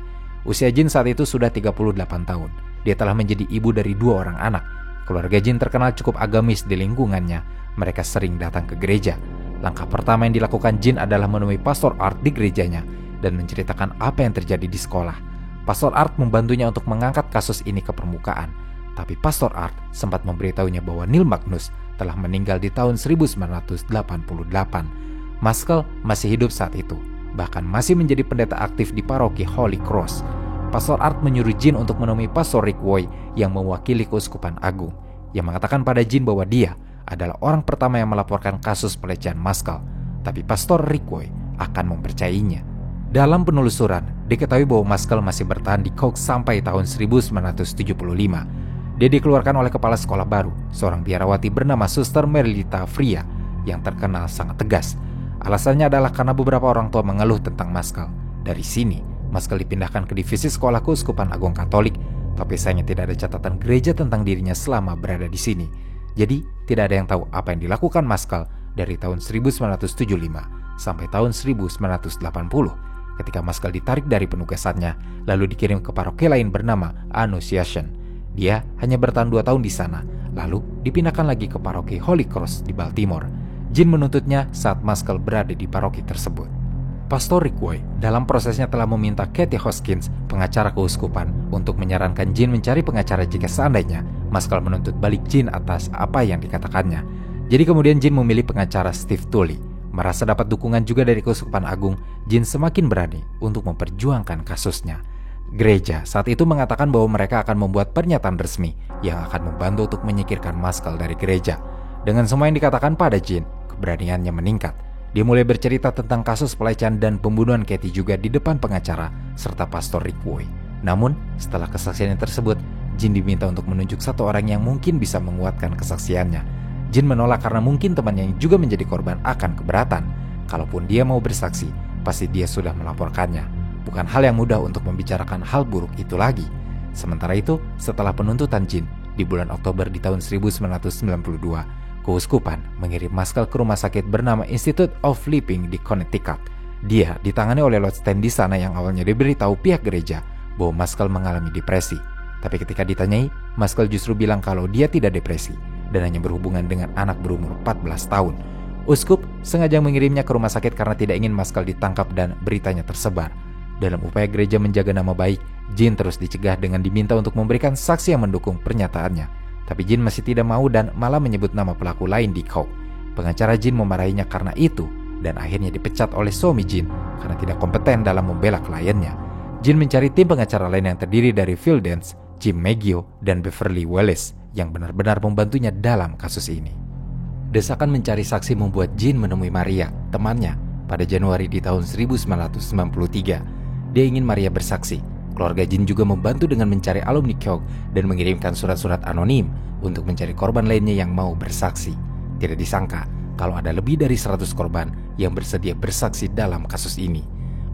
Speaker 1: Usia Jin saat itu sudah 38 tahun. Dia telah menjadi ibu dari 2 orang anak. Keluarga Jin terkenal cukup agamis di lingkungannya. Mereka sering datang ke gereja. Langkah pertama yang dilakukan Jin adalah menemui Pastor Art di gerejanya dan menceritakan apa yang terjadi di sekolah. Pastor Art membantunya untuk mengangkat kasus ini ke permukaan. Tapi Pastor Art sempat memberitahunya bahwa Neil Magnus telah meninggal di tahun 1988. Maskell masih hidup saat itu, bahkan masih menjadi pendeta aktif di paroki Holy Cross. Pastor Art menyuruh Jin untuk menemui Pastor Rick Woy yang mewakili Keuskupan Agung, yang mengatakan pada Jin bahwa dia adalah orang pertama yang melaporkan kasus pelecehan Maskell. Tapi Pastor Rick Woy akan mempercayainya. Dalam penelusuran, diketahui bahwa Maskell masih bertahan di Cox sampai tahun 1975. Dia dikeluarkan oleh kepala sekolah baru, seorang biarawati bernama Suster Merlita Fria, yang terkenal sangat tegas. Alasannya adalah karena beberapa orang tua mengeluh tentang Maskell. Dari sini, Maskell dipindahkan ke divisi sekolah Keuskupan Agung Katolik, tapi sayangnya tidak ada catatan gereja tentang dirinya selama berada di sini. Jadi, tidak ada yang tahu apa yang dilakukan Maskell dari tahun 1975 sampai tahun 1980, ketika Maskell ditarik dari penugasannya, lalu dikirim ke paroki lain bernama Annunciation. Dia hanya bertahan 2 tahun di sana, lalu dipindahkan lagi ke paroki Holy Cross di Baltimore. Jin menuntutnya saat Maskell berada di paroki tersebut. Pastor Rick Woy dalam prosesnya telah meminta Katie Hoskins, pengacara keuskupan, untuk menyarankan Jin mencari pengacara jika seandainya Maskell menuntut balik Jin atas apa yang dikatakannya. Jadi kemudian Jin memilih pengacara Steve Tully. Merasa dapat dukungan juga dari Keuskupan Agung, Jin semakin berani untuk memperjuangkan kasusnya. Gereja saat itu mengatakan bahwa mereka akan membuat pernyataan resmi yang akan membantu untuk menyingkirkan Maskell dari gereja. Dengan semua yang dikatakan pada Jin, keberaniannya meningkat. Dia mulai bercerita tentang kasus pelecehan dan pembunuhan Katie juga di depan pengacara serta Pastor Rick Woy. Namun, setelah kesaksiannya tersebut, Jin diminta untuk menunjuk satu orang yang mungkin bisa menguatkan kesaksiannya. Jin menolak karena mungkin temannya yang juga menjadi korban akan keberatan. Kalaupun dia mau bersaksi, pasti dia sudah melaporkannya. Bukan hal yang mudah untuk membicarakan hal buruk itu lagi. Sementara itu, setelah penuntutan Jin, di bulan Oktober di tahun 1992, Keuskupan mengirim Maskell ke rumah sakit bernama Institute of Living di Connecticut. Dia ditangani oleh Lord Stan di sana yang awalnya diberitahu pihak gereja bahwa Maskell mengalami depresi. Tapi ketika ditanyai, Maskell justru bilang kalau dia tidak depresi dan hanya berhubungan dengan anak berumur 14 tahun. Uskup sengaja mengirimnya ke rumah sakit karena tidak ingin Maskell ditangkap dan beritanya tersebar. Dalam upaya gereja menjaga nama baik, Jin terus dicegah dengan diminta untuk memberikan saksi yang mendukung pernyataannya. Tapi Jin masih tidak mau dan malah menyebut nama pelaku lain di Coke. Pengacara Jin memarahinya karena itu dan akhirnya dipecat oleh suami Jin karena tidak kompeten dalam membela kliennya. Jin mencari tim pengacara lain yang terdiri dari Phil Dance, Jim Maggio, dan Beverly Wallace yang benar-benar membantunya dalam kasus ini. Desakan mencari saksi membuat Jin menemui Maria, temannya, pada Januari di tahun 1993. Dia ingin Maria bersaksi. Keluarga Jin juga membantu dengan mencari alumni Kyok dan mengirimkan surat-surat anonim untuk mencari korban lainnya yang mau bersaksi. Tidak disangka kalau ada lebih dari 100 korban yang bersedia bersaksi dalam kasus ini.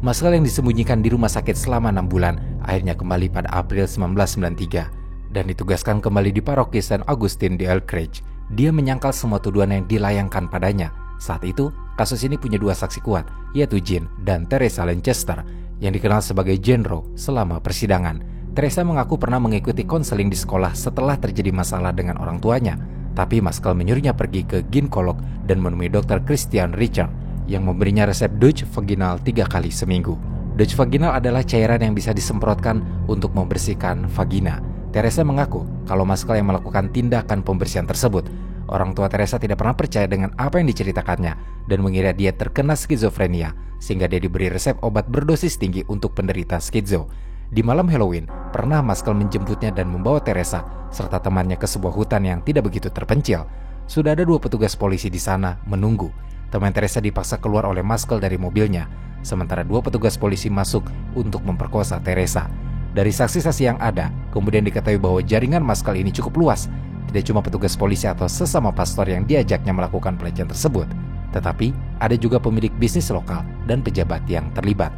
Speaker 1: Maskell yang disembunyikan di rumah sakit selama 6 bulan akhirnya kembali pada April 1993 dan ditugaskan kembali di paroki St. Augustine di Elkridge. Dia menyangkal semua tuduhan yang dilayangkan padanya. Saat itu, kasus ini punya dua saksi kuat, yaitu Jin dan Teresa Lanchester, yang dikenal sebagai Jenro selama persidangan. Teresa mengaku pernah mengikuti konseling di sekolah setelah terjadi masalah dengan orang tuanya. Tapi Maskell menyuruhnya pergi ke ginekolog dan menemui Dr. Christian Richard yang memberinya resep douche vaginal 3 kali seminggu. Douche vaginal adalah cairan yang bisa disemprotkan untuk membersihkan vagina. Teresa mengaku kalau Maskell yang melakukan tindakan pembersihan tersebut. Orang tua Teresa tidak pernah percaya dengan apa yang diceritakannya dan mengira dia terkena skizofrenia, sehingga dia diberi resep obat berdosis tinggi untuk penderita skizo. Di malam Halloween, pernah Maskell menjemputnya dan membawa Teresa serta temannya ke sebuah hutan yang tidak begitu terpencil. Sudah ada 2 petugas polisi di sana menunggu. Teman Teresa dipaksa keluar oleh Maskell dari mobilnya, sementara 2 petugas polisi masuk untuk memperkosa Teresa. Dari saksi-saksi yang ada, kemudian diketahui bahwa jaringan Maskell ini cukup luas. Tidak cuma petugas polisi atau sesama pastor yang diajaknya melakukan pelecehan tersebut, tetapi ada juga pemilik bisnis lokal dan pejabat yang terlibat.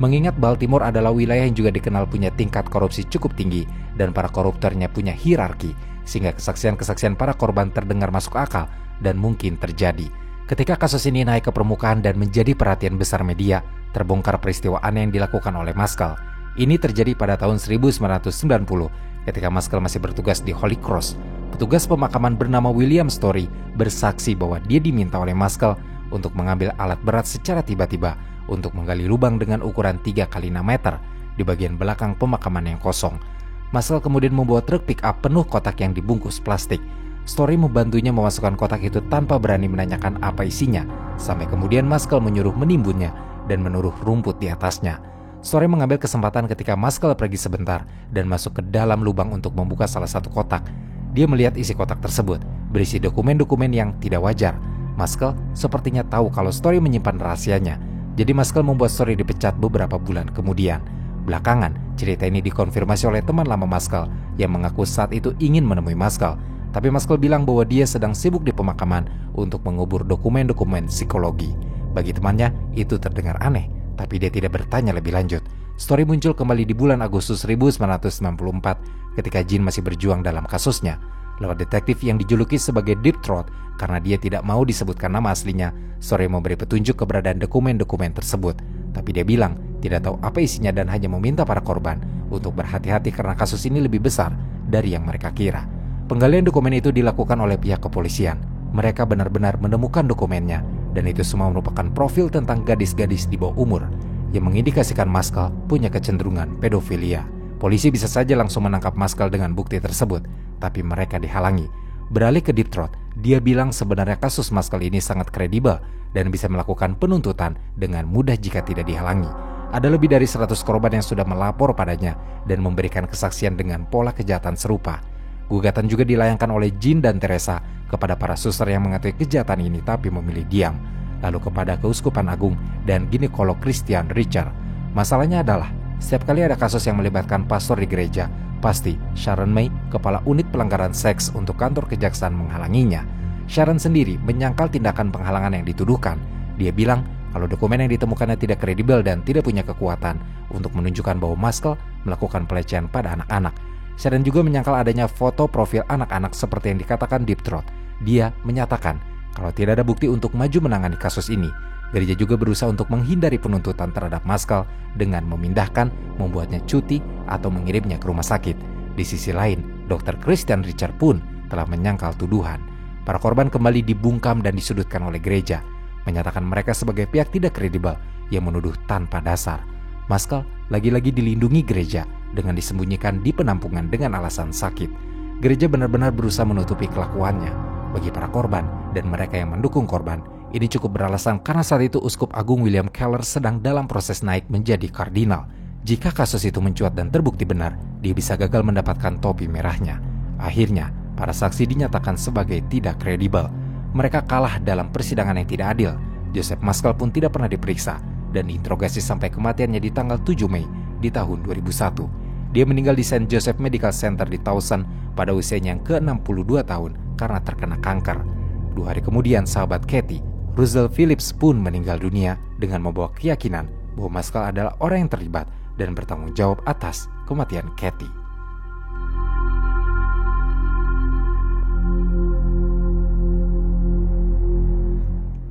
Speaker 1: Mengingat Baltimore adalah wilayah yang juga dikenal punya tingkat korupsi cukup tinggi dan para koruptornya punya hierarki, sehingga kesaksian-kesaksian para korban terdengar masuk akal dan mungkin terjadi. Ketika kasus ini naik ke permukaan dan menjadi perhatian besar media, terbongkar peristiwa aneh yang dilakukan oleh Maskell. Ini terjadi pada tahun 1990 ketika Maskell masih bertugas di Holy Cross. Petugas pemakaman bernama William Story bersaksi bahwa dia diminta oleh Maskell untuk mengambil alat berat secara tiba-tiba untuk menggali lubang dengan ukuran 3 x 6 meter di bagian belakang pemakaman yang kosong. Maskell kemudian membawa truk pick-up penuh kotak yang dibungkus plastik. Story membantunya memasukkan kotak itu tanpa berani menanyakan apa isinya, sampai kemudian Maskell menyuruh menimbunnya dan menuruh rumput di atasnya. Story mengambil kesempatan ketika Maskell pergi sebentar dan masuk ke dalam lubang untuk membuka salah satu kotak. Dia melihat isi kotak tersebut berisi dokumen-dokumen yang tidak wajar. Maskell sepertinya tahu kalau Story menyimpan rahasianya. Jadi Maskell membuat Story dipecat beberapa bulan kemudian. Belakangan, cerita ini dikonfirmasi oleh teman lama Maskell yang mengaku saat itu ingin menemui Maskell. Tapi Maskell bilang bahwa dia sedang sibuk di pemakaman untuk mengubur dokumen-dokumen psikologi. Bagi temannya, itu terdengar aneh, tapi dia tidak bertanya lebih lanjut. Story muncul kembali di bulan Agustus 1994 ketika Jin masih berjuang dalam kasusnya. Lewat detektif yang dijuluki sebagai Deep Throat karena dia tidak mau disebutkan nama aslinya, Story memberi petunjuk keberadaan dokumen-dokumen tersebut. Tapi dia bilang tidak tahu apa isinya dan hanya meminta para korban untuk berhati-hati karena kasus ini lebih besar dari yang mereka kira. Penggalian dokumen itu dilakukan oleh pihak kepolisian. Mereka benar-benar menemukan dokumennya dan itu semua merupakan profil tentang gadis-gadis di bawah umur yang mengindikasikan Maskell punya kecenderungan pedofilia. Polisi bisa saja langsung menangkap Maskell dengan bukti tersebut, tapi mereka dihalangi. Beralih ke Deep Throat, dia bilang sebenarnya kasus Muscle ini sangat kredibel dan bisa melakukan penuntutan dengan mudah jika tidak dihalangi. Ada lebih dari 100 korban yang sudah melapor padanya dan memberikan kesaksian dengan pola kejahatan serupa. Gugatan juga dilayangkan oleh Jean dan Teresa kepada para suster yang mengetahui kejahatan ini tapi memilih diam, lalu kepada Keuskupan Agung dan ginekolog Christian Richard. Masalahnya adalah, setiap kali ada kasus yang melibatkan pastor di gereja, pasti Sharon May, kepala unit pelanggaran seks untuk kantor kejaksaan, menghalanginya. Sharon sendiri menyangkal tindakan penghalangan yang dituduhkan. Dia bilang kalau dokumen yang ditemukannya tidak kredibel dan tidak punya kekuatan untuk menunjukkan bahwa Muscle melakukan pelecehan pada anak-anak. Sharon juga menyangkal adanya foto profil anak-anak seperti yang dikatakan Deep Throat. Dia menyatakan kalau tidak ada bukti untuk maju menangani kasus ini. Gereja juga berusaha untuk menghindari penuntutan terhadap Muscle dengan memindahkan, membuatnya cuti, atau mengirimnya ke rumah sakit. Di sisi lain, Dr. Christian Richard pun telah menyangkal tuduhan. Para korban kembali dibungkam dan disudutkan oleh gereja, menyatakan mereka sebagai pihak tidak kredibel yang menuduh tanpa dasar. Muscle lagi-lagi dilindungi gereja dengan disembunyikan di penampungan dengan alasan sakit. Gereja benar-benar berusaha menutupi kelakuannya. Bagi para korban dan mereka yang mendukung korban, ini cukup beralasan karena saat itu Uskup Agung William Keller sedang dalam proses naik menjadi kardinal. Jika kasus itu mencuat dan terbukti benar, dia bisa gagal mendapatkan topi merahnya. Akhirnya, para saksi dinyatakan sebagai tidak kredibel. Mereka kalah dalam persidangan yang tidak adil. Joseph Muscle pun tidak pernah diperiksa dan diinterogasi sampai kematiannya di tanggal 7 Mei di tahun 2001. Dia meninggal di St. Joseph Medical Center di Towson pada usianya yang ke-62 tahun karena terkena kanker. 2 hari kemudian, sahabat Kathy, Russell Phillips, pun meninggal dunia dengan membawa keyakinan bahwa Muscle adalah orang yang terlibat dan bertanggung jawab atas kematian Kathy.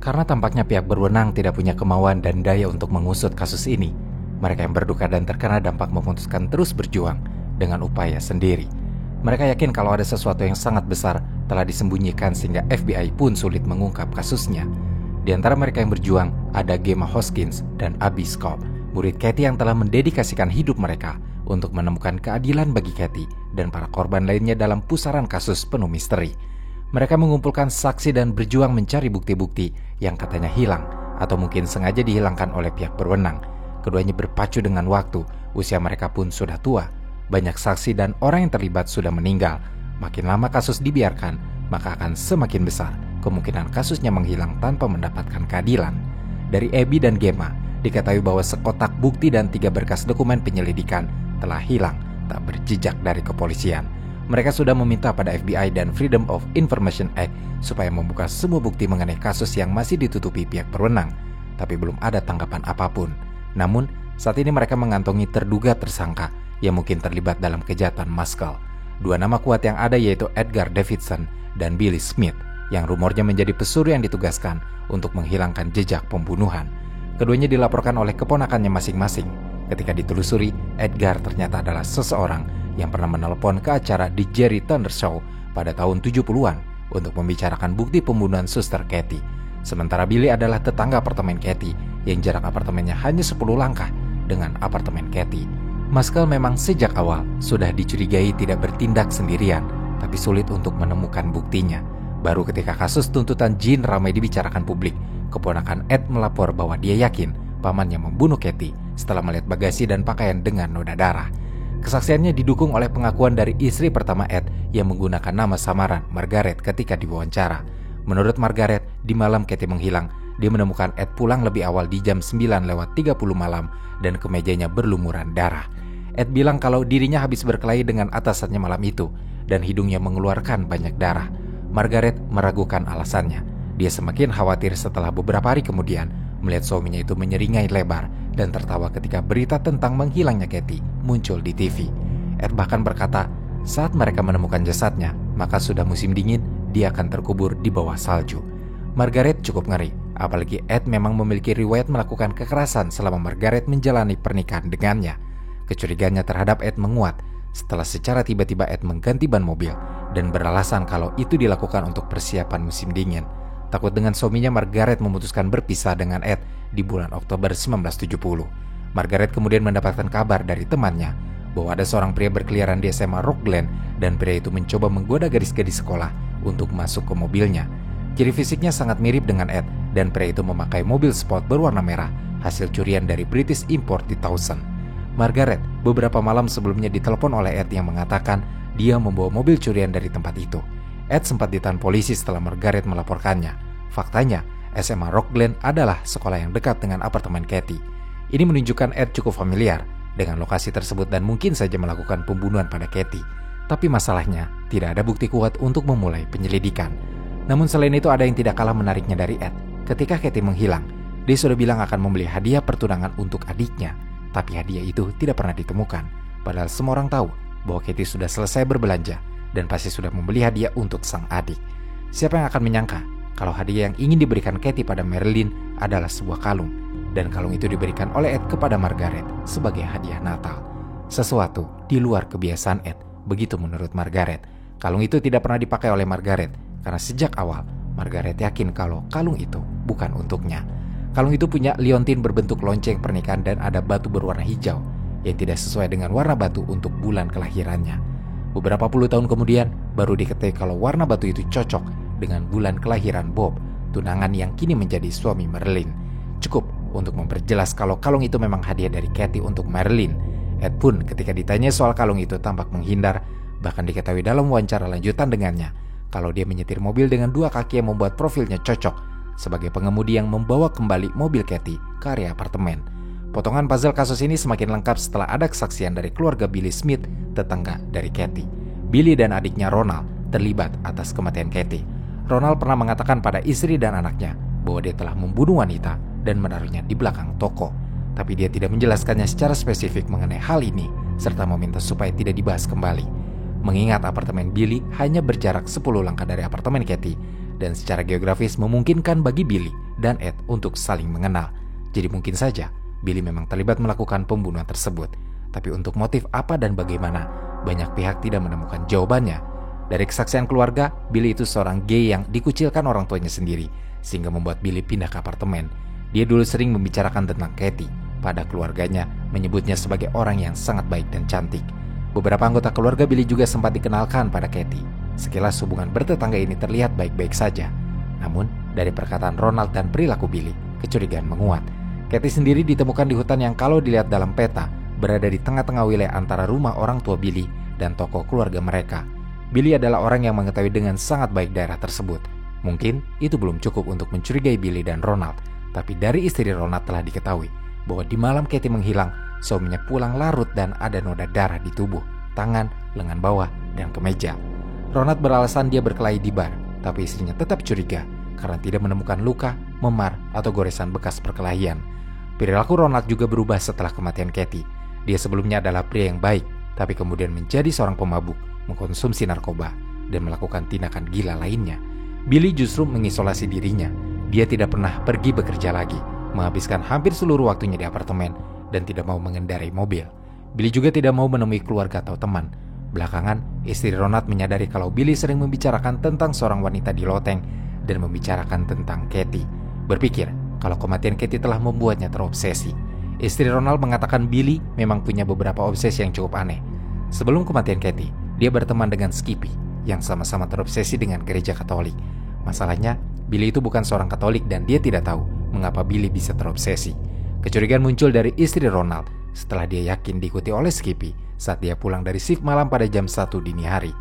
Speaker 1: Karena tampaknya pihak berwenang tidak punya kemauan dan daya untuk mengusut kasus ini, mereka yang berduka dan terkena dampak memutuskan terus berjuang dengan upaya sendiri. Mereka yakin kalau ada sesuatu yang sangat besar telah disembunyikan sehingga FBI pun sulit mengungkap kasusnya. Di antara mereka yang berjuang ada Gemma Hoskins dan Abby Scott, murid Kathy yang telah mendedikasikan hidup mereka untuk menemukan keadilan bagi Kathy dan para korban lainnya dalam pusaran kasus penuh misteri. Mereka mengumpulkan saksi dan berjuang mencari bukti-bukti yang katanya hilang atau mungkin sengaja dihilangkan oleh pihak berwenang. Keduanya berpacu dengan waktu, usia mereka pun sudah tua. Banyak saksi dan orang yang terlibat sudah meninggal. Makin lama kasus dibiarkan, maka akan semakin besar kemungkinan kasusnya menghilang tanpa mendapatkan keadilan. Dari Abby dan Gemma, diketahui bahwa sekotak bukti dan 3 berkas dokumen penyelidikan telah hilang tak berjejak dari kepolisian. Mereka sudah meminta pada FBI dan Freedom of Information Act supaya membuka semua bukti mengenai kasus yang masih ditutupi pihak berwenang, tapi belum ada tanggapan apapun. Namun, saat ini mereka mengantongi terduga tersangka yang mungkin terlibat dalam kejahatan Muscle. 2 nama kuat yang ada yaitu Edgar Davidson dan Billy Smith, yang rumornya menjadi pesuruh yang ditugaskan untuk menghilangkan jejak pembunuhan. Keduanya dilaporkan oleh keponakannya masing-masing. Ketika ditelusuri, Edgar ternyata adalah seseorang yang pernah menelepon ke acara The Jerry Thunder Show pada tahun 70-an untuk membicarakan bukti pembunuhan suster Kathy. Sementara Billy adalah tetangga apartemen Kathy yang jarak apartemennya hanya 10 langkah dengan apartemen Kathy. Muscle memang sejak awal sudah dicurigai tidak bertindak sendirian, tapi sulit untuk menemukan buktinya. Baru ketika kasus tuntutan Jean ramai dibicarakan publik, keponakan Ed melapor bahwa dia yakin pamannya membunuh Kathy setelah melihat bagasi dan pakaian dengan noda darah. Kesaksiannya didukung oleh pengakuan dari istri pertama Ed yang menggunakan nama samaran Margaret ketika diwawancara. Menurut Margaret, di malam Kathy menghilang, dia menemukan Ed pulang lebih awal di jam 9:30 malam dan kemejanya berlumuran darah. Ed bilang kalau dirinya habis berkelahi dengan atasannya malam itu dan hidungnya mengeluarkan banyak darah. Margaret meragukan alasannya. Dia semakin khawatir setelah beberapa hari kemudian melihat suaminya itu menyeringai lebar dan tertawa ketika berita tentang menghilangnya Kathy muncul di TV. Ed bahkan berkata, saat mereka menemukan jasadnya, maka sudah musim dingin, dia akan terkubur di bawah salju. Margaret cukup ngeri, apalagi Ed memang memiliki riwayat melakukan kekerasan selama Margaret menjalani pernikahan dengannya. Kecurigaannya terhadap Ed menguat setelah secara tiba-tiba Ed mengganti ban mobil dan beralasan kalau itu dilakukan untuk persiapan musim dingin. Takut dengan suaminya, Margaret memutuskan berpisah dengan Ed di bulan Oktober 1970. Margaret kemudian mendapatkan kabar dari temannya bahwa ada seorang pria berkeliaran di SMA Rockland dan pria itu mencoba menggoda gadis-gadis sekolah untuk masuk ke mobilnya. Ciri fisiknya sangat mirip dengan Ed dan pria itu memakai mobil sport berwarna merah hasil curian dari British Import di Towson. Margaret beberapa malam sebelumnya ditelepon oleh Ed yang mengatakan dia membawa mobil curian dari tempat itu. Ed sempat ditahan polisi setelah Margaret melaporkannya. Faktanya, SMA Rockland adalah sekolah yang dekat dengan apartemen Kathy. Ini menunjukkan Ed cukup familiar dengan lokasi tersebut dan mungkin saja melakukan pembunuhan pada Kathy. Tapi masalahnya, tidak ada bukti kuat untuk memulai penyelidikan. Namun selain itu ada yang tidak kalah menariknya dari Ed. Ketika Kathy menghilang, dia sudah bilang akan membeli hadiah pertunangan untuk adiknya. Tapi hadiah itu tidak pernah ditemukan. Padahal semua orang tahu bahwa Kathy sudah selesai berbelanja dan pasti sudah membeli hadiah untuk sang adik. Siapa yang akan menyangka kalau hadiah yang ingin diberikan Kathy pada Marilyn adalah sebuah kalung, dan kalung itu diberikan oleh Ed kepada Margaret sebagai hadiah Natal. Sesuatu di luar kebiasaan Ed, begitu menurut Margaret. Kalung itu tidak pernah dipakai oleh Margaret karena sejak awal Margaret yakin kalau kalung itu bukan untuknya. Kalung itu punya liontin berbentuk lonceng pernikahan dan ada batu berwarna hijau yang tidak sesuai dengan warna batu untuk bulan kelahirannya. Beberapa puluh tahun kemudian baru diketahui kalau warna batu itu cocok dengan bulan kelahiran Bob, tunangan yang kini menjadi suami Marilyn. Cukup untuk memperjelas kalau kalung itu memang hadiah dari Kathy untuk Marilyn. Ed pun ketika ditanya soal kalung itu tampak menghindar, bahkan diketahui dalam wawancara lanjutan dengannya kalau dia menyetir mobil dengan dua kaki yang membuat profilnya cocok sebagai pengemudi yang membawa kembali mobil Kathy ke area apartemen. Potongan puzzle kasus ini semakin lengkap setelah ada kesaksian dari keluarga Billy Smith, tetangga dari Kathy. Billy dan adiknya Ronald terlibat atas kematian Kathy. Ronald pernah mengatakan pada istri dan anaknya bahwa dia telah membunuh wanita dan menaruhnya di belakang toko. Tapi dia tidak menjelaskannya secara spesifik mengenai hal ini, serta meminta supaya tidak dibahas kembali. Mengingat apartemen Billy hanya berjarak 10 langkah dari apartemen Kathy, dan secara geografis memungkinkan bagi Billy dan Ed untuk saling mengenal. Jadi mungkin saja Billy memang terlibat melakukan pembunuhan tersebut. Tapi untuk motif apa dan bagaimana, banyak pihak tidak menemukan jawabannya. Dari kesaksian keluarga, Billy itu seorang gay yang dikucilkan orang tuanya sendiri, sehingga membuat Billy pindah ke apartemen. Dia dulu sering membicarakan tentang Kathy pada keluarganya, menyebutnya sebagai orang yang sangat baik dan cantik. Beberapa anggota keluarga Billy juga sempat dikenalkan pada Kathy. Sekilas hubungan bertetangga ini terlihat baik-baik saja. Namun, dari perkataan Ronald dan perilaku Billy, kecurigaan menguat. Kathy sendiri ditemukan di hutan yang kalau dilihat dalam peta, berada di tengah-tengah wilayah antara rumah orang tua Billy dan toko keluarga mereka. Billy adalah orang yang mengetahui dengan sangat baik daerah tersebut. Mungkin itu belum cukup untuk mencurigai Billy dan Ronald, tapi dari istri Ronald telah diketahui bahwa di malam Kathy menghilang, suaminya pulang larut dan ada noda darah di tubuh, tangan, lengan bawah, dan kemeja. Ronald beralasan dia berkelahi di bar, tapi istrinya tetap curiga karena tidak menemukan luka, memar, atau goresan bekas perkelahian. Perilaku Ronald juga berubah setelah kematian Kathy. Dia sebelumnya adalah pria yang baik, tapi kemudian menjadi seorang pemabuk, mengkonsumsi narkoba, dan melakukan tindakan gila lainnya. Billy justru mengisolasi dirinya. Dia tidak pernah pergi bekerja lagi, menghabiskan hampir seluruh waktunya di apartemen, dan tidak mau mengendarai mobil. Billy juga tidak mau menemui keluarga atau teman. Belakangan, istri Ronald menyadari kalau Billy sering membicarakan tentang seorang wanita di loteng dan membicarakan tentang Kathy. Berpikir kalau kematian Kathy telah membuatnya terobsesi. Istri Ronald mengatakan Billy memang punya beberapa obsesi yang cukup aneh. Sebelum kematian Kathy, dia berteman dengan Skippy yang sama-sama terobsesi dengan gereja Katolik. Masalahnya, Billy itu bukan seorang Katolik dan dia tidak tahu mengapa Billy bisa terobsesi. Kecurigaan muncul dari istri Ronald setelah dia yakin diikuti oleh Skippy saat dia pulang dari shift malam pada jam 1 dini hari.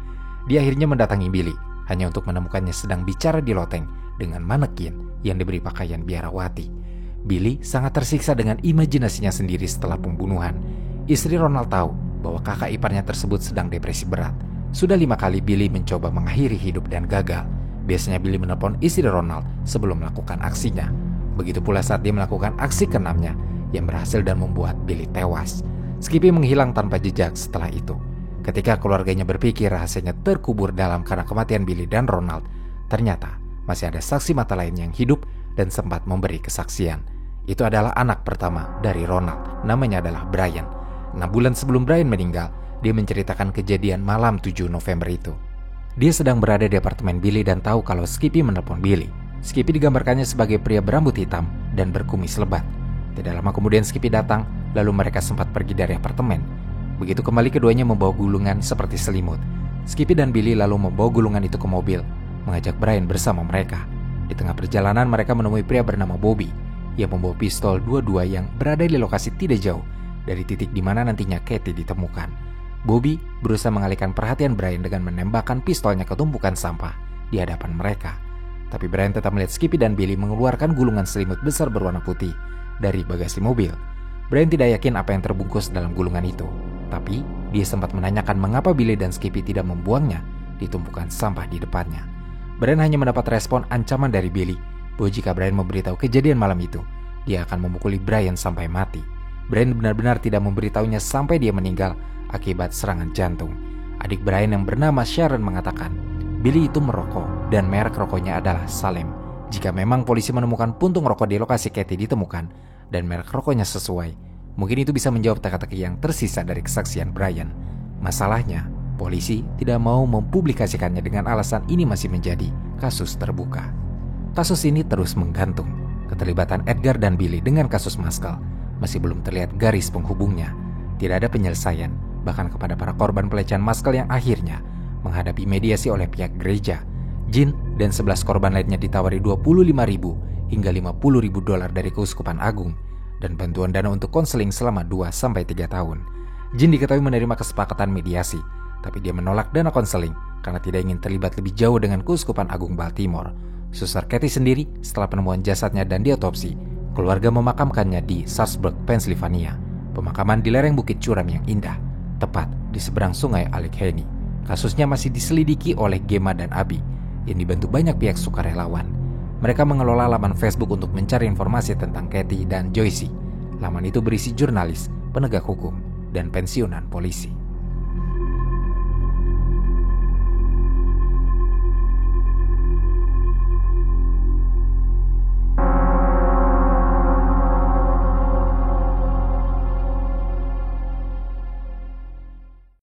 Speaker 1: Dia akhirnya mendatangi Billy hanya untuk menemukannya sedang bicara di loteng dengan manekin yang diberi pakaian biarawati. Billy sangat tersiksa dengan imajinasinya sendiri setelah pembunuhan. Istri Ronald tahu bahwa kakak iparnya tersebut sedang depresi berat. Sudah 5 kali Billy mencoba mengakhiri hidup dan gagal. Biasanya Billy menelpon istri Ronald sebelum melakukan aksinya. Begitu pula saat dia melakukan aksi ke-6-nya yang berhasil dan membuat Billy tewas. Skippy menghilang tanpa jejak setelah itu. Ketika keluarganya berpikir rahasianya terkubur dalam karena kematian Billy dan Ronald, ternyata masih ada saksi mata lain yang hidup dan sempat memberi kesaksian. Itu adalah anak pertama dari Ronald, namanya adalah Brian. 6 bulan sebelum Brian meninggal, dia menceritakan kejadian malam 7 November itu. Dia sedang berada di apartemen Billy dan tahu kalau Skippy menelpon Billy. Skippy digambarkannya sebagai pria berambut hitam dan berkumis lebat. Tidak lama kemudian Skippy datang, lalu mereka sempat pergi dari apartemen. Begitu kembali, keduanya membawa gulungan seperti selimut. Skippy dan Billy lalu membawa gulungan itu ke mobil, mengajak Brian bersama mereka. Di tengah perjalanan mereka menemui pria bernama Bobby yang membawa pistol 22 yang berada di lokasi tidak jauh dari titik di mana nantinya Katie ditemukan. Bobby berusaha mengalihkan perhatian Brian dengan menembakkan pistolnya ke tumpukan sampah di hadapan mereka. Tapi Brian tetap melihat Skippy dan Billy mengeluarkan gulungan selimut besar berwarna putih dari bagasi mobil. Brian tidak yakin apa yang terbungkus dalam gulungan itu, tapi dia sempat menanyakan mengapa Billy dan Skippy tidak membuangnya di tumpukan sampah di depannya. Brian hanya mendapat respon ancaman dari Billy bahwa jika Brian memberitahu kejadian malam itu, dia akan memukuli Brian sampai mati. Brian benar-benar tidak memberitahunya sampai dia meninggal akibat serangan jantung. Adik Brian yang bernama Sharon mengatakan Billy itu merokok dan merek rokoknya adalah Salem. Jika memang polisi menemukan puntung rokok di lokasi Katie ditemukan dan merek rokoknya sesuai, mungkin itu bisa menjawab teka-teki yang tersisa dari kesaksian Brian. Masalahnya, polisi tidak mau mempublikasikannya dengan alasan ini masih menjadi kasus terbuka. Kasus ini terus menggantung. Keterlibatan Edgar dan Billy dengan kasus Maskell masih belum terlihat garis penghubungnya. Tidak ada penyelesaian, bahkan kepada para korban pelecehan Maskell yang akhirnya menghadapi mediasi oleh pihak gereja. Jean dan 11 korban lainnya ditawari 25.000 hingga 50.000 dolar dari Keuskupan Agung dan bantuan dana untuk konseling selama 2-3 tahun. Jean diketahui menerima kesepakatan mediasi, tapi dia menolak dana konseling karena tidak ingin terlibat lebih jauh dengan Keuskupan Agung Baltimore. Suster Katie sendiri, setelah penemuan jasadnya dan diotopsi, keluarga memakamkannya di Sharpsburg, Pennsylvania. Pemakaman di lereng bukit curam yang indah, tepat di seberang sungai Allegheny. Kasusnya masih diselidiki oleh Gemma dan Abby yang dibantu banyak pihak sukarelawan. Mereka mengelola laman Facebook untuk mencari informasi tentang Katie dan Joyce. Laman itu berisi jurnalis, penegak hukum, dan pensiunan polisi.